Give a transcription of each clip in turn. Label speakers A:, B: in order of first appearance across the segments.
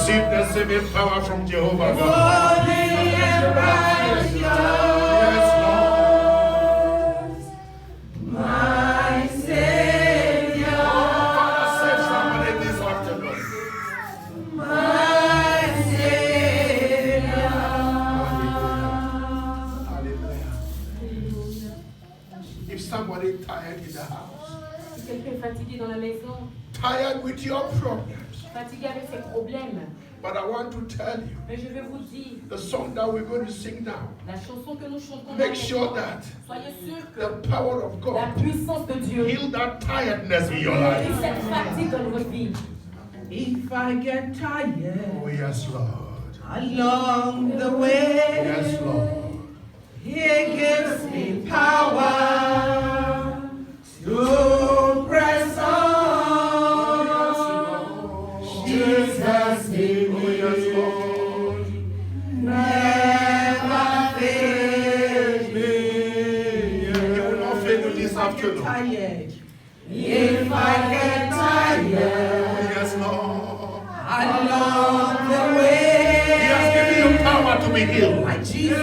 A: receive the saving power from Jehovah God.
B: Holy and righteous.
A: Yes, Lord.
B: My Savior.
A: Father, save somebody this afternoon.
B: My Savior.
A: Hallelujah. If somebody tired in the house,
C: Si quelqu'un est fatigué dans la maison,
A: tired with your problems,
C: fatigué avec ses problèmes,
A: but I want to tell you,
C: mais je vais vous dire,
A: the song that we're going to sing now,
C: la chanson que nous chantons
A: make
C: maintenant,
A: sure that
C: soyez sûrs que
A: the power of
C: la
A: God
C: puissance de Dieu
A: heal that tiredness in your
C: et
A: life.
C: cette fatigue dans votre vie.
B: If I get tired
A: Oh, yes, Lord.
B: along the way,
A: Yes, Lord.
B: He gives me power to press on. Jesus, He
A: Oh, yes, Lord.
B: never fails me.
A: He will not fail you this afternoon.
B: Tired. If I get
A: Oh,
B: tired
A: yes, Lord.
B: along the way,
A: He has given you power to be healed.
B: my Jesus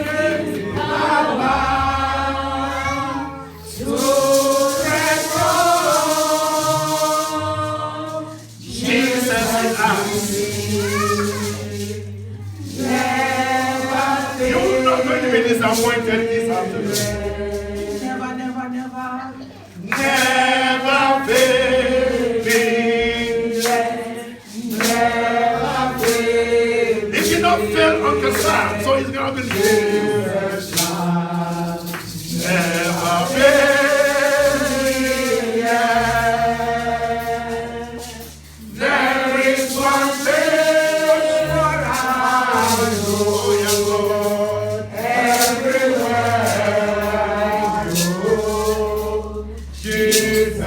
B: gives me power to press on.
A: Jesus is ours.
B: Never
A: You will not going to be
B: fail.
A: disappointed this afternoon.
B: Never, never, never.
A: Never fail me.
B: Never fail.
A: He did not fail Uncle Sam, so he's going to be never fail me. There is one thing for I know. Oh, yes, Lord.
B: Everywhere I go,
A: Jesus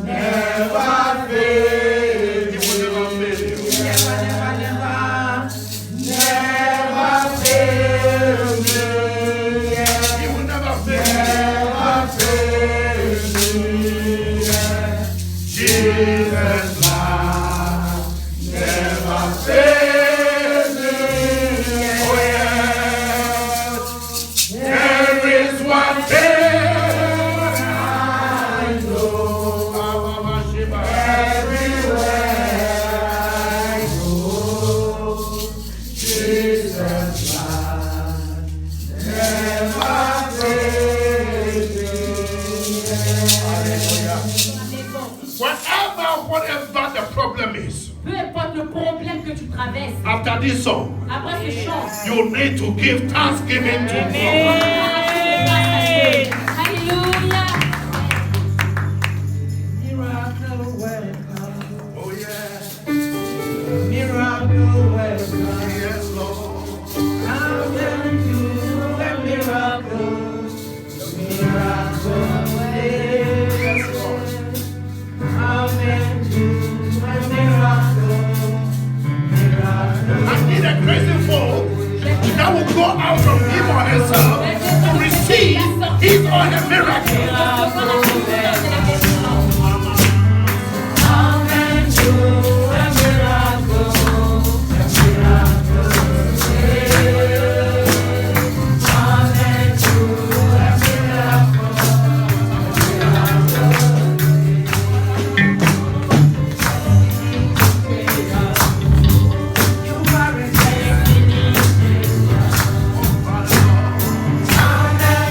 B: never fail.
A: He will never fail you.
B: Never, never, never fail me.
A: He will never fail you.
B: Never fail me.
A: Jesus never fail me. Oh, yes. There is one thing I know.
B: Everywhere I go, Jesus never fails me.
A: Whatever the problem is,
C: Peu importe le problème que tu traverses,
A: after this song,
C: après ce chant,
A: you need to give thanksgiving to God.
C: Alléluia.
B: Miracle welcome,
A: Oh, yes.
B: miracle welcome.
A: Yes, Lord.
B: Come and do a miracle, miracle
A: Yes, Lord.
B: come and do a miracle, miracle.
A: I need a crazy fool that will go out from him or herself to receive his or her miracle.
B: Come and do a miracle, come and do a You are a Come and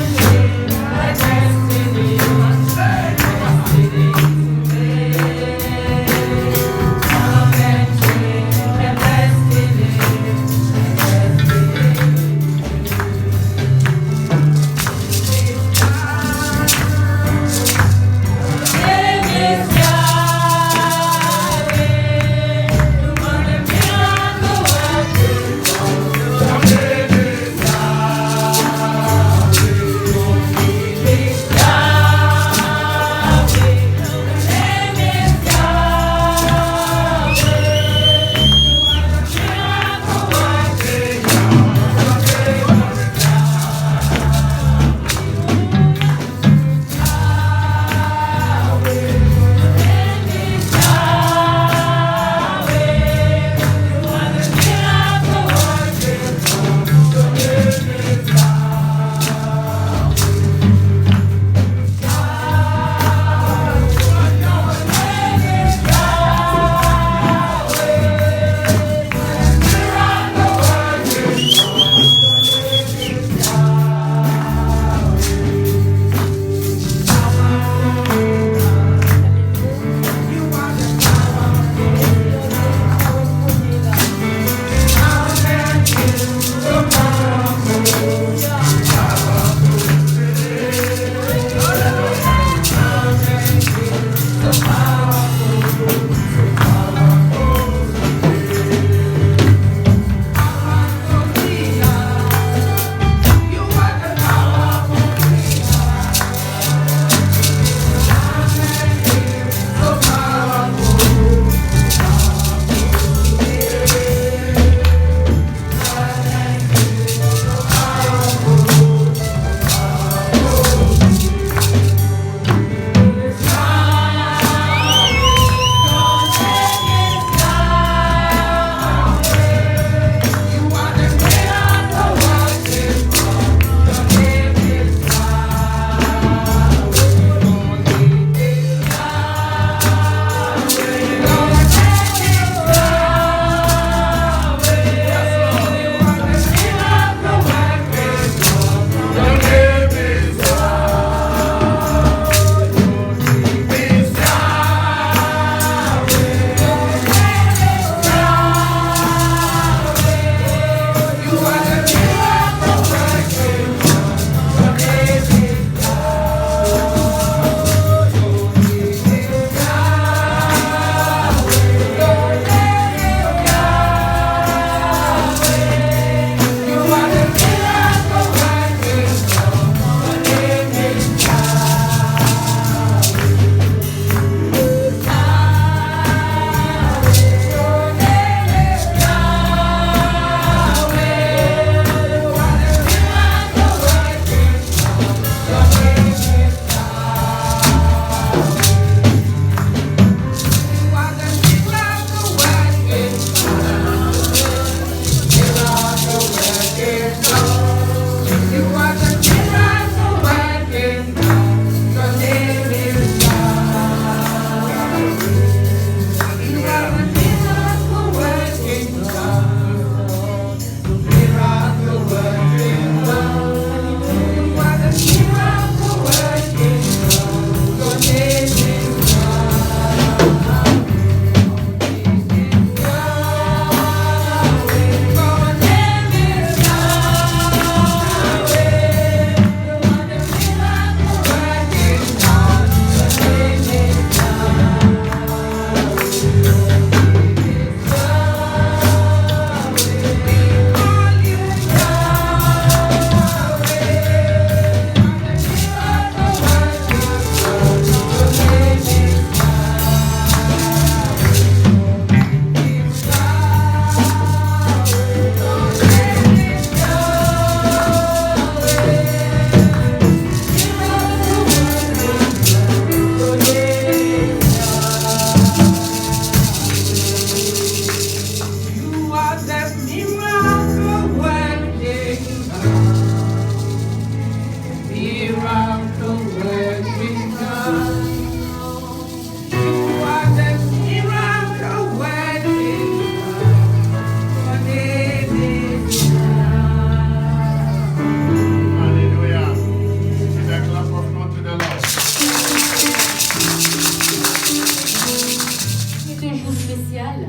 C: un jour spécial.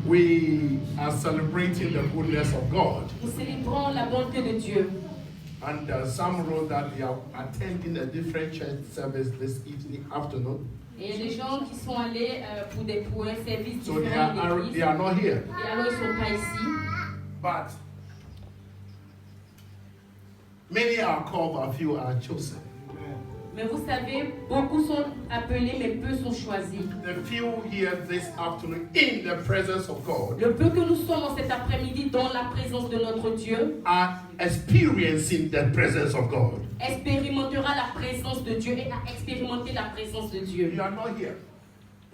A: We are celebrating the goodness of God.
C: Nous célébrons la bonté de Dieu.
A: And some wrote that they are attending a different church service this afternoon.
C: Et il y a des gens qui sont allés pour un service
A: So they
C: différent
A: are,
C: de l'église.
A: they are not here.
C: Et alors ils ne sont pas ici.
A: But many are called, but few are chosen.
C: Mais vous savez, beaucoup sont appelés, mais peu sont choisis.
A: The few here this afternoon in the presence of God
C: Le peu que nous sommes en cet après-midi dans la présence de notre Dieu
A: are experiencing the presence of God.
C: expérimentera la présence de Dieu et a expérimenté la présence de Dieu.
A: You are not here.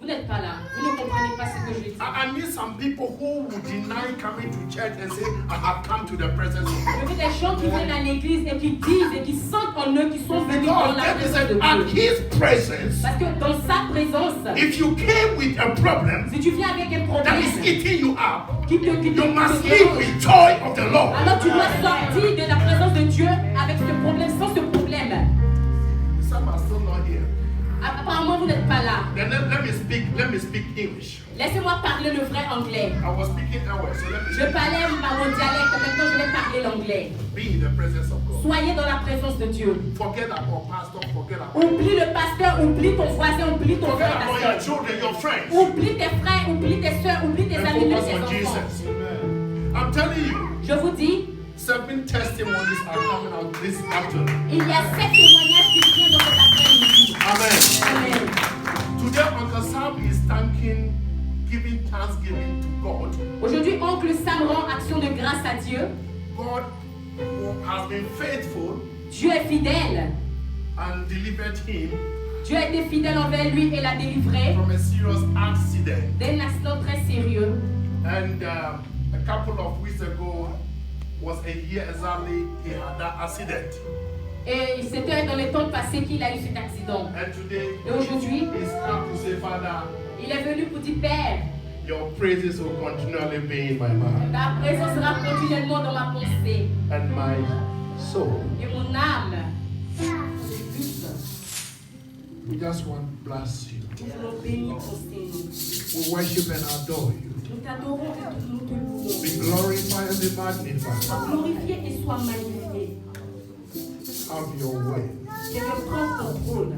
C: Vous n'êtes pas là. Vous ne comprenez pas ce que je dis.
A: I meet some people who would deny coming to church and say, I have come to the presence of God.
C: Je veux des gens qui viennent à l'église et qui disent et qui sentent en eux qu'ils sont venus dans
A: Because
C: la
A: that is
C: présence de
A: at
C: Dieu.
A: His presence.
C: Parce que dans sa présence,
A: If you came with a problem
C: si tu viens avec un
A: that
C: problème
A: is eating you up,
C: qui te
A: you must live with joy of the Lord.
C: alors tu dois sortir de la présence de Dieu avec ce problème, sans ce problème.
A: Some are still not here.
C: Apparemment, vous n'êtes pas là.
A: Then let me speak English.
C: Laissez-moi parler le vrai anglais.
A: I was speaking English, so let me
C: Je parlais mon dialecte, maintenant je vais parler l'anglais.
A: be in the presence of God.
C: Soyez dans la présence de Dieu.
A: Forget about pastor, forget about
C: Oublie le pasteur, oublie ton voisin, oublie ton
A: forget
C: frère,
A: about
C: ta
A: your
C: soeur.
A: children, your friends.
C: Oublie tes frères, oublie tes soeurs, oublie tes
A: And
C: amis, même
A: focus
C: tes
A: on
C: enfants.
A: Jesus. I'm telling you,
C: Je vous dis,
A: 7 testimonies are coming out this afternoon.
C: il y a 7 témoignages qui viennent dans cet après-midi.
A: Amen.
C: Amen.
A: Today, Uncle Sam is giving thanksgiving to God.
C: Aujourd'hui, Oncle Sam rend action de grâce à Dieu.
A: God has been faithful
C: Dieu est fidèle.
A: and delivered him
C: Dieu a été fidèle envers lui et l'a délivré
A: from a serious accident.
C: d'un accident très sérieux.
A: And a couple of weeks ago was a year exactly he had that accident.
C: Et c'était dans les temps passés qu'il a eu cet accident.
A: And today
C: Et aujourd'hui,
A: he's come to say, Father,
C: il est venu pour dire, Père,
A: your praises will continually be in my mouth
C: ta présence sera continuellement dans ma pensée
A: and my soul.
C: et mon âme.
A: We just want to bless you.
C: Nous voulons bénir ton Seigneur.
A: We worship and adore you.
C: Nous t'adorons et nous te louons.
A: Be glorified and be magnified.
C: Sois glorifié et sois magnifié.
A: Have your way.
C: Seigneur, prends ton contrôle.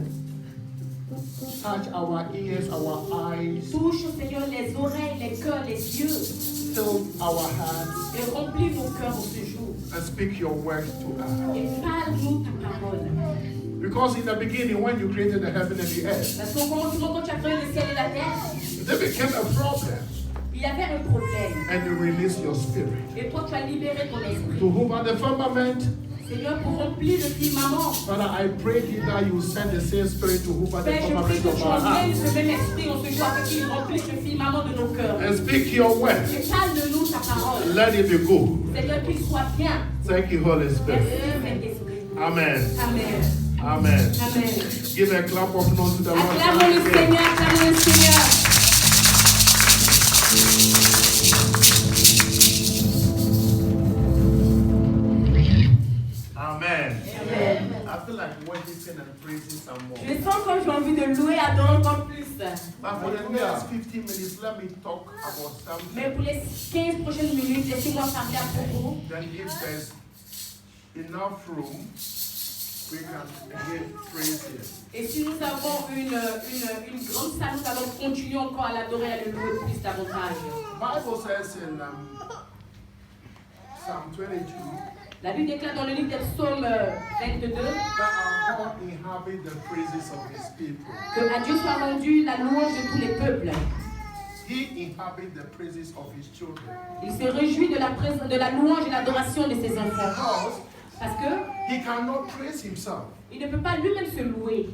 A: Touch our ears, our eyes,
C: Touche, Seigneur, les oreilles, les cœurs, les yeux.
A: fill our hearts,
C: Et remplis nos cœurs en ce jour.
A: and speak your words to us.
C: Et parle-nous ta parole.
A: Because in the beginning, when you created the heaven and the earth,
C: Parce qu'au commencement, quand tu as créé le ciel et la terre,
A: there became a problem,
C: il y avait un problème.
A: and you released your spirit
C: Et toi, tu as libéré ton
A: to
C: esprit.
A: hover the firmament.
C: Seigneur, pour remplir le firmament.
A: Father, I pray thee that you send the same spirit to hover the
C: Père, je prie
A: firmament
C: que
A: of
C: tu
A: our
C: emmènes
A: hearts
C: ce même esprit en ce jour afin qu'il remplisse le firmament de nos cœurs.
A: and speak your word.
C: Et parle-nous ta parole.
A: Let it be good.
C: Seigneur, qu'il soit bien.
A: Thank you, Holy Spirit.
C: Merci, Saint-Esprit.
A: Amen.
C: Amen.
A: Amen.
C: Amen.
A: Give a clap of noise to the Lord.
C: Acclamons le Seigneur, acclamons le Seigneur.
A: Amen.
C: Amen.
A: I feel like worshiping and praising some more.
C: Je sens comme j'ai envie de louer, adorer encore plus.
A: But for the next 15 minutes, let me talk about something.
C: Mais pour les 15 prochaines minutes, laissez-moi parler à propos.
A: Then if there's enough room, we can again praise Him.
C: Et si nous avons une grande salle, nous allons continuer encore à l'adorer et à le louer plus davantage.
A: Bible says in Psalm 22
C: La Bible déclare dans le livre des Psaumes 22
A: that our God inhabits the praises of His people.
C: que à Dieu soit rendu la louange de tous les peuples.
A: He inhabits the praises of His children.
C: Il se réjouit de la louange et l'adoration de ses enfants.
A: Because
C: Parce que
A: He cannot praise Himself.
C: il ne peut pas lui-même se louer.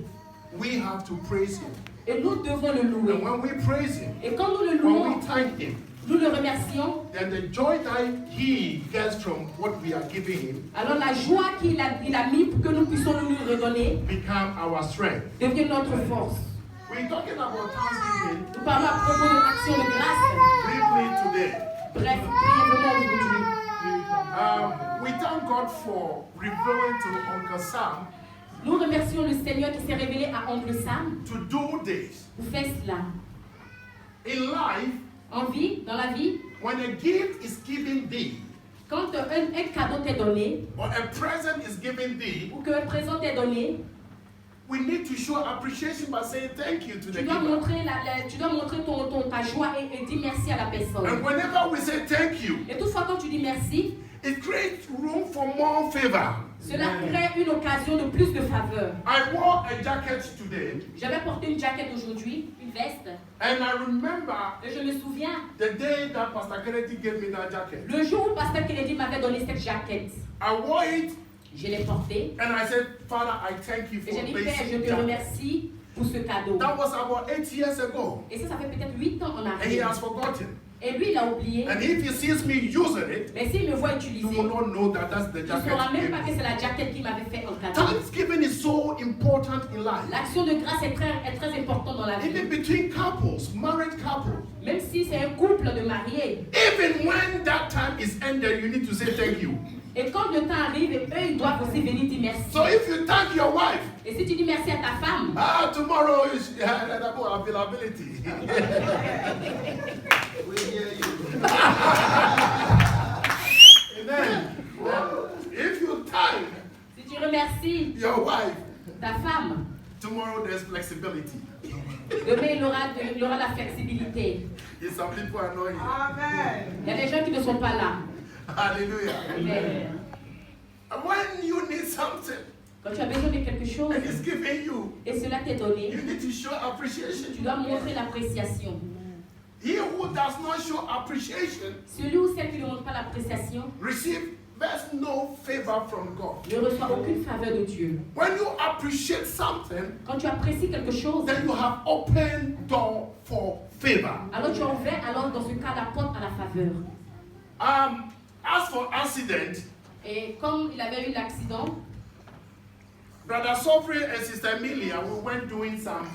A: We have to praise Him.
C: Et nous devons le
A: And
C: louer.
A: when we praise Him,
C: Et quand nous le
A: when
C: louons,
A: we thank Him,
C: nous le remercions.
A: then the joy that He gets from what we are giving Him
C: Alors la joie qu'il a mis pour que nous puissions nous lui redonner
A: become our strength.
C: devient notre force.
A: We're talking about Thanksgiving
C: Nous parlons à propos de l'action de grâce.
A: briefly today.
C: Bref, brièvement aujourd'hui.
A: We thank God for revealing to Uncle Sam
C: Nous remercions le Seigneur qui s'est révélé à Oncle Sam
A: to do this.
C: pour faire cela.
A: In life,
C: En vie, dans la vie,
A: when a gift is given thee,
C: quand un cadeau t'est donné,
A: or a present is given thee,
C: ou qu'un présent t'est donné,
A: we need to show appreciation by saying thank you to the
C: tu dois
A: giver.
C: montrer, tu dois montrer ta joie et dire merci à la personne.
A: And whenever we say thank you,
C: Et toutefois, quand tu dis merci,
A: it creates room for more favor.
C: cela crée une occasion de plus de faveur.
A: I wore a jacket today,
C: J'avais porté une jaquette aujourd'hui, une veste,
A: and I remember
C: et je me souviens,
A: the day that Pastor Kennedy gave me that jacket.
C: le jour où Pasteur Kennedy m'avait donné cette jaquette,
A: I wore it,
C: je l'ai portée,
A: and I said, Father, I thank you
C: et
A: for
C: j'ai dit, Père, je
A: placing
C: te
A: jacket.
C: remercie pour ce cadeau.
A: That was about 8 years ago,
C: Et ça fait peut-être 8 ans en
A: and he
C: arrière.
A: has forgotten.
C: Et lui, il a oublié.
A: And if he sees me using it,
C: Mais s'il me voit
A: he
C: utiliser,
A: will not know that that's the
C: il ne
A: jacket.
C: saura
A: he
C: même
A: gave
C: pas
A: me.
C: que c'est la jaquette qu'il m'avait fait en cadeau.
A: Thanksgiving is so important in life.
C: L'action de grâce est très important dans la vie.
A: Even between couples, married couples.
C: Même si c'est un couple de mariés.
A: Even when that time is ended, you need to say thank you.
C: Et quand le temps arrive, eux, ils doivent aussi venir dire merci.
A: So if you thank your wife,
C: Et si tu dis merci à ta femme,
A: tomorrow is availability. We hear you. Amen. If you thank
C: si tu remercies
A: your wife,
C: ta femme,
A: tomorrow there's flexibility.
C: demain il aura la flexibilité.
A: If some people are not here.
B: Amen.
C: Il y a des gens qui ne sont pas là.
A: Hallelujah.
C: Amen.
A: And when you need something
C: Quand tu as besoin de quelque chose
A: and it's given you,
C: et cela t'est donné,
A: you need to show appreciation.
C: tu dois montrer l'appréciation.
A: He who does not show appreciation
C: Celui ou celle qui ne montre pas l'appréciation
A: there's no favor from God.
C: ne reçoit aucune faveur de Dieu.
A: When you appreciate something,
C: Quand tu apprécies quelque chose,
A: then you have opened door for favor.
C: alors tu as ouvert alors dans ce cas la porte à la faveur.
A: As for accident,
C: Et comme il avait eu l'accident,
A: Brother Sofri and Sister Emilia, we went doing some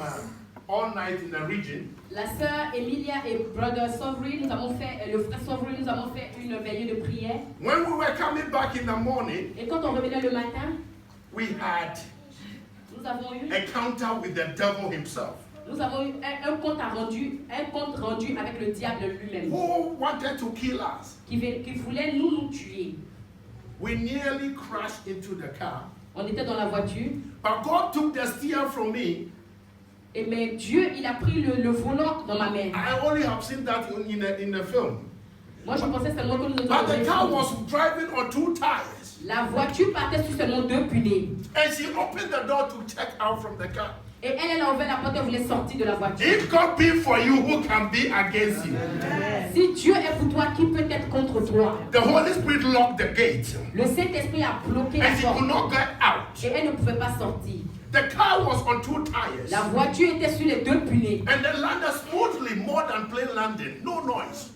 A: all night in the region.
C: la sœur Emilia et Brother Sovry, nous avons fait, le frère Sovry, nous avons fait une veillée de prière.
A: When we were coming back in the morning,
C: Et quand on revenait le matin,
A: we had
C: nous avons eu,
A: encounter with the devil himself,
C: un compte rendu avec le diable lui-même,
A: who wanted to kill us.
C: qui voulait nous tuer.
A: We nearly crashed into the car,
C: On était dans la voiture,
A: but God took the steer from me.
C: mais Dieu, il a pris le volant dans ma main.
A: I only have seen that in the film.
C: Moi, je pensais seulement que nous étions
A: But the car
C: dans
A: was driving on 2 tires.
C: la voiture partait sur seulement 2 punais.
A: And she opened the door to check out from the car.
C: Et elle a ouvert la porte et voulait sortir de la voiture.
A: If God be for you, who can be against you?
C: Si Dieu est pour toi, qui peut être contre toi?
A: The Holy Spirit locked the gate.
C: Le Saint-Esprit a bloqué la
A: And she could
C: porte
A: not get out.
C: et elle ne pouvait pas sortir.
A: The car was on 2 tires.
C: La voiture était sur les 2 punais
A: And they landed smoothly, more than plain landing. No noise.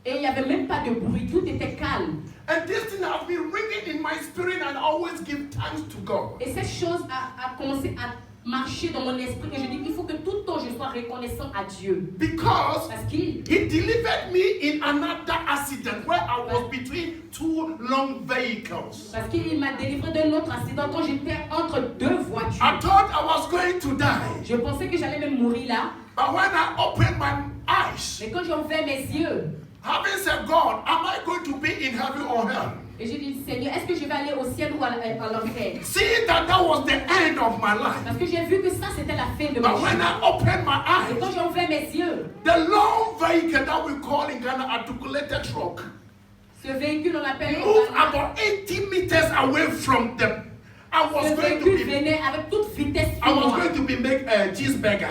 C: et il n'y avait même pas de bruit, tout était calme.
A: And this thing has been ringing in my spirit and I always give thanks to God.
C: Et cette chose a commencé à marcher dans mon esprit et je dis qu'il faut que tout le temps je sois reconnaissant à Dieu.
A: Because
C: Parce qu'il
A: He delivered me in another accident where I was between 2 long vehicles.
C: m'a délivré d'un autre accident quand j'étais entre 2 voitures.
A: I thought I was going to die.
C: Je pensais que j'allais même mourir là.
A: But when I opened my eyes,
C: Mais quand j'ai ouvert mes yeux
A: having said, God, am I going to be in heaven or hell?
C: et j'ai dit, Seigneur, est-ce que je vais aller au ciel ou à l'enfer?
A: Seeing that was the end of my life.
C: Parce que j'ai vu que ça, c'était la fin de ma
A: But
C: vie.
A: when I opened my
C: Et quand
A: eyes,
C: j'ai ouvert mes yeux,
A: the long vehicle that we call in Ghana articulated truck
C: ce véhicule, on l'appelle
A: moved about 80 meters away from them. I was
C: ce
A: going to
C: véhicule
A: be,
C: venait avec toute vitesse
A: I
C: sur
A: was
C: moi.
A: going to be make a cheeseburger.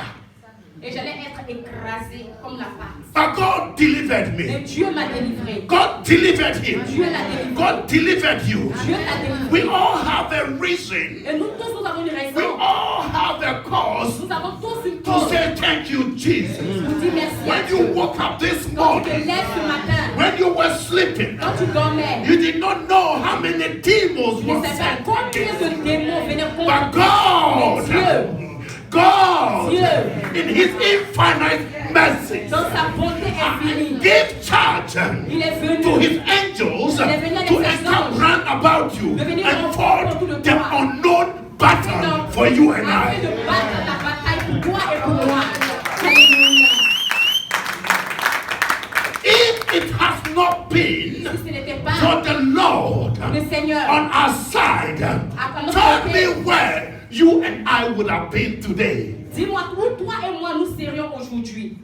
C: Et j'allais être écrasé comme la pâte.
A: But God delivered
C: Mais
A: me.
C: Dieu m'a délivré.
A: God delivered him.
C: Dieu l'a délivré.
A: God delivered you.
C: Dieu l'a délivré.
A: We all have a reason.
C: Et nous tous, nous avons une
A: We
C: raison.
A: all have a cause
C: Nous avons tous une
A: to
C: cause.
A: say thank you, Jesus.
C: Nous dis merci à
A: When
C: Dieu.
A: you woke up this
C: Quand tu te
A: morning,
C: lèves ce matin,
A: when you were sleeping,
C: quand tu dormais,
A: you did not know how many demons
C: tu ne
A: were
C: savais pas
A: sent
C: combien
A: against
C: de
A: you.
C: démons venaient
A: But
C: contre toi.
A: God, God,
C: Dieu,
A: in His infinite mercy,
C: dans sa bonté infinie,
A: gave charge
C: il est venu.
A: to His angels to encamp round about you and fought the unknown battle. for you and
C: afin
A: I.
C: de battre la bataille pour toi et pour moi. Alléluia.
A: If it has not been
C: Si ce n'était pas
A: for the Lord
C: le Seigneur
A: on our side, tell me where you and I would have been today.
C: dis-moi où toi et moi nous serions aujourd'hui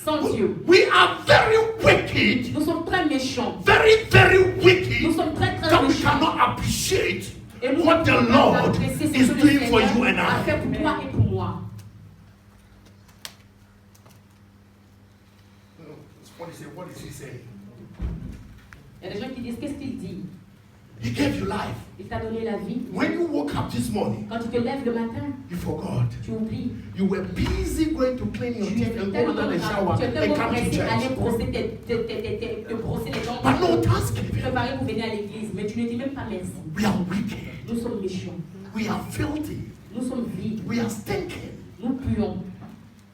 C: sans Dieu.
A: We are very wicked,
C: Nous sommes très méchants.
A: very, very
C: Nous
A: wicked,
C: sommes très très
A: that we
C: méchants.
A: cannot appreciate
C: Et nous
A: what the
C: pouvons
A: Lord
C: apprécier ce
A: is
C: que le
A: doing for
C: Seigneur
A: you and
C: a fait
A: I.
C: pour toi et pour moi.
A: What is he saying?
C: Il y a des gens qui disent, qu'est-ce qu'il dit?
A: He gave you life.
C: Il t'a donné la vie.
A: When you woke up this morning,
C: Quand tu te lèves le matin,
A: you forgot.
C: tu oublies.
A: You were busy going to clean your
C: Tu
A: teeth
C: es
A: and go
C: tellement
A: under the shower
C: tu es
A: and
C: tellement
A: come to
C: pressé à aller
A: church.
C: brosser te brosser les dents.
A: But no
C: te
A: thanksgiving.
C: préparer pour venir à l'église. Mais tu ne dis même pas merci.
A: We are wicked.
C: Nous sommes méchants.
A: We are filthy.
C: Nous sommes vides.
A: We are stinking.
C: Nous puons.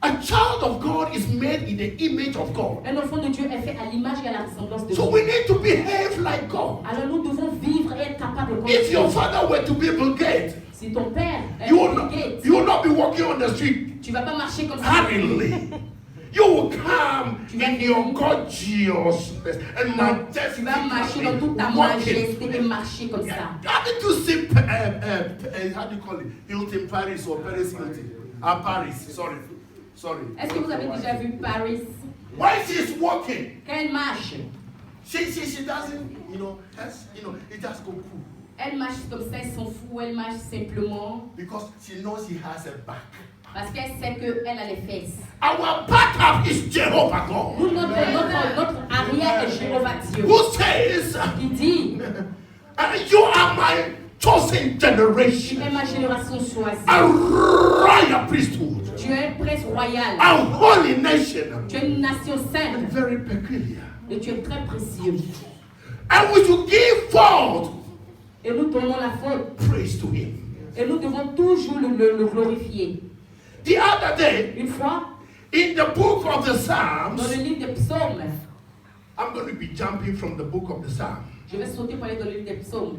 A: A child of God is made in the image of God.
C: Un enfant de Dieu est fait à l'image et à la ressemblance de
A: So
C: Dieu.
A: we need to behave like God.
C: Alors nous devons vivre et être capables de
A: If your
C: comprendre.
A: father were to be Bill Gates,
C: Si ton père est
A: you will
C: Bill
A: not,
C: Gates,
A: you will not be walking on the street
C: tu vas pas marcher comme ça.
A: hurriedly. You will come in your gorgeousness and
C: Tu vas marcher dans toute ta
A: majesty.
C: majesté et marcher comme ça.
A: Haven't you seen how do you call it? Hilton Paris or Paris Hilton? Paris. Sorry.
C: Est-ce que vous avez déjà vu Paris?
A: When she's walking,
C: Quand elle marche,
A: she doesn't, it just go cool.
C: elle marche comme ça, elle s'en fout, elle marche simplement
A: Because she knows she has a back.
C: parce qu'elle sait qu'elle a les fesses.
A: Our backup is Jehovah God.
C: Nous, notre arrière est Jéhovah Dieu.
A: Who says,
C: Il dit,
A: you are my chosen
C: tu
A: generation,
C: es ma génération choisie.
A: a royal priesthood,
C: Tu es un prince royal.
A: a holy nation,
C: Tu es une nation
A: and
C: sainte.
A: very peculiar.
C: Et tu es très précieux.
A: And we should give forth
C: Et nous donnons la faute.
A: praise to him.
C: Et nous devons toujours le glorifier.
A: The other day,
C: Une fois,
A: in the book of the
C: dans
A: Psalms,
C: le livre des psaumes,
A: I'm going to be jumping from the book of the Psalms.
C: je vais sauter pour aller dans le livre des psaumes.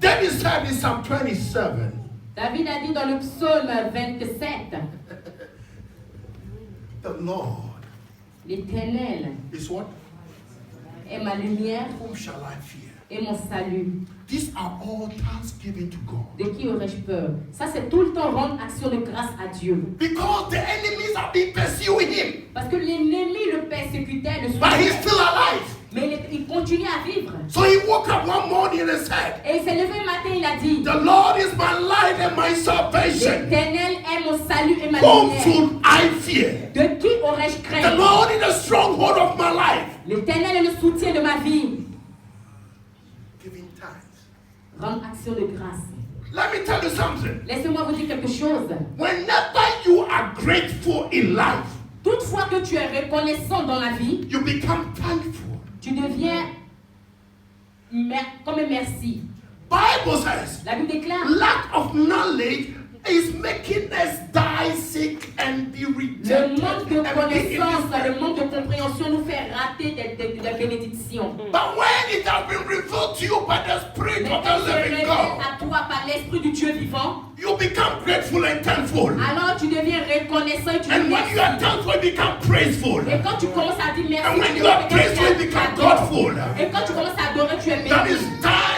A: David said in Psalm 27,
C: David a dit dans le psaume 27,
A: the Lord
C: l'Éternel
A: is what?
C: est ma lumière
A: Whom shall I fear?
C: et mon salut.
A: These are all thanksgiving to God.
C: De qui aurais-je peur? Ça, c'est tout le temps rendre action de grâce à Dieu.
A: Because the enemies have been pursuing him,
C: Parce que l'ennemi le persécutait, le
A: but he's
C: suivait.
A: still alive.
C: Mais il continue à vivre.
A: So he woke up one morning and said,
C: Et il s'est levé un matin, il a dit,
A: the Lord is my light and my salvation.
C: l'Éternel est mon salut et ma
A: Whom
C: lumière.
A: should I fear?
C: De qui aurais-je
A: The
C: craint?
A: Lord is the stronghold of my life.
C: L'Éternel est le soutien de ma vie.
A: Giving thanks.
C: Rendre action de grâce.
A: Let me tell you something.
C: Laissez-moi vous dire quelque chose.
A: Whenever you are grateful in life,
C: Toutefois que tu es reconnaissant dans la vie,
A: you become thankful.
C: tu deviens comme un merci.
A: Bible says,
C: La Bible déclare,
A: lack of knowledge is making us die sick and be
C: le
A: rejected.
C: manque de
A: and be
C: connaissance,
A: indifferent.
C: le manque de compréhension nous fait rater des bénédictions.
A: But when it has been revealed to you by the Spirit
C: Mais
A: of
C: quand
A: the
C: tu es
A: living
C: révélé
A: God,
C: à toi par l'Esprit du Dieu vivant,
A: you become grateful and thankful.
C: alors tu deviens reconnaissant et tu dis
A: And when you are
C: merci.
A: thankful, you become praiseful.
C: Et quand tu commences à dire merci,
A: And when
C: tu
A: you are
C: deviens
A: praiseful, you
C: quelqu'un
A: become
C: qui adore.
A: grateful.
C: Et quand tu commences à adorer, tu es
A: That
C: béni.
A: is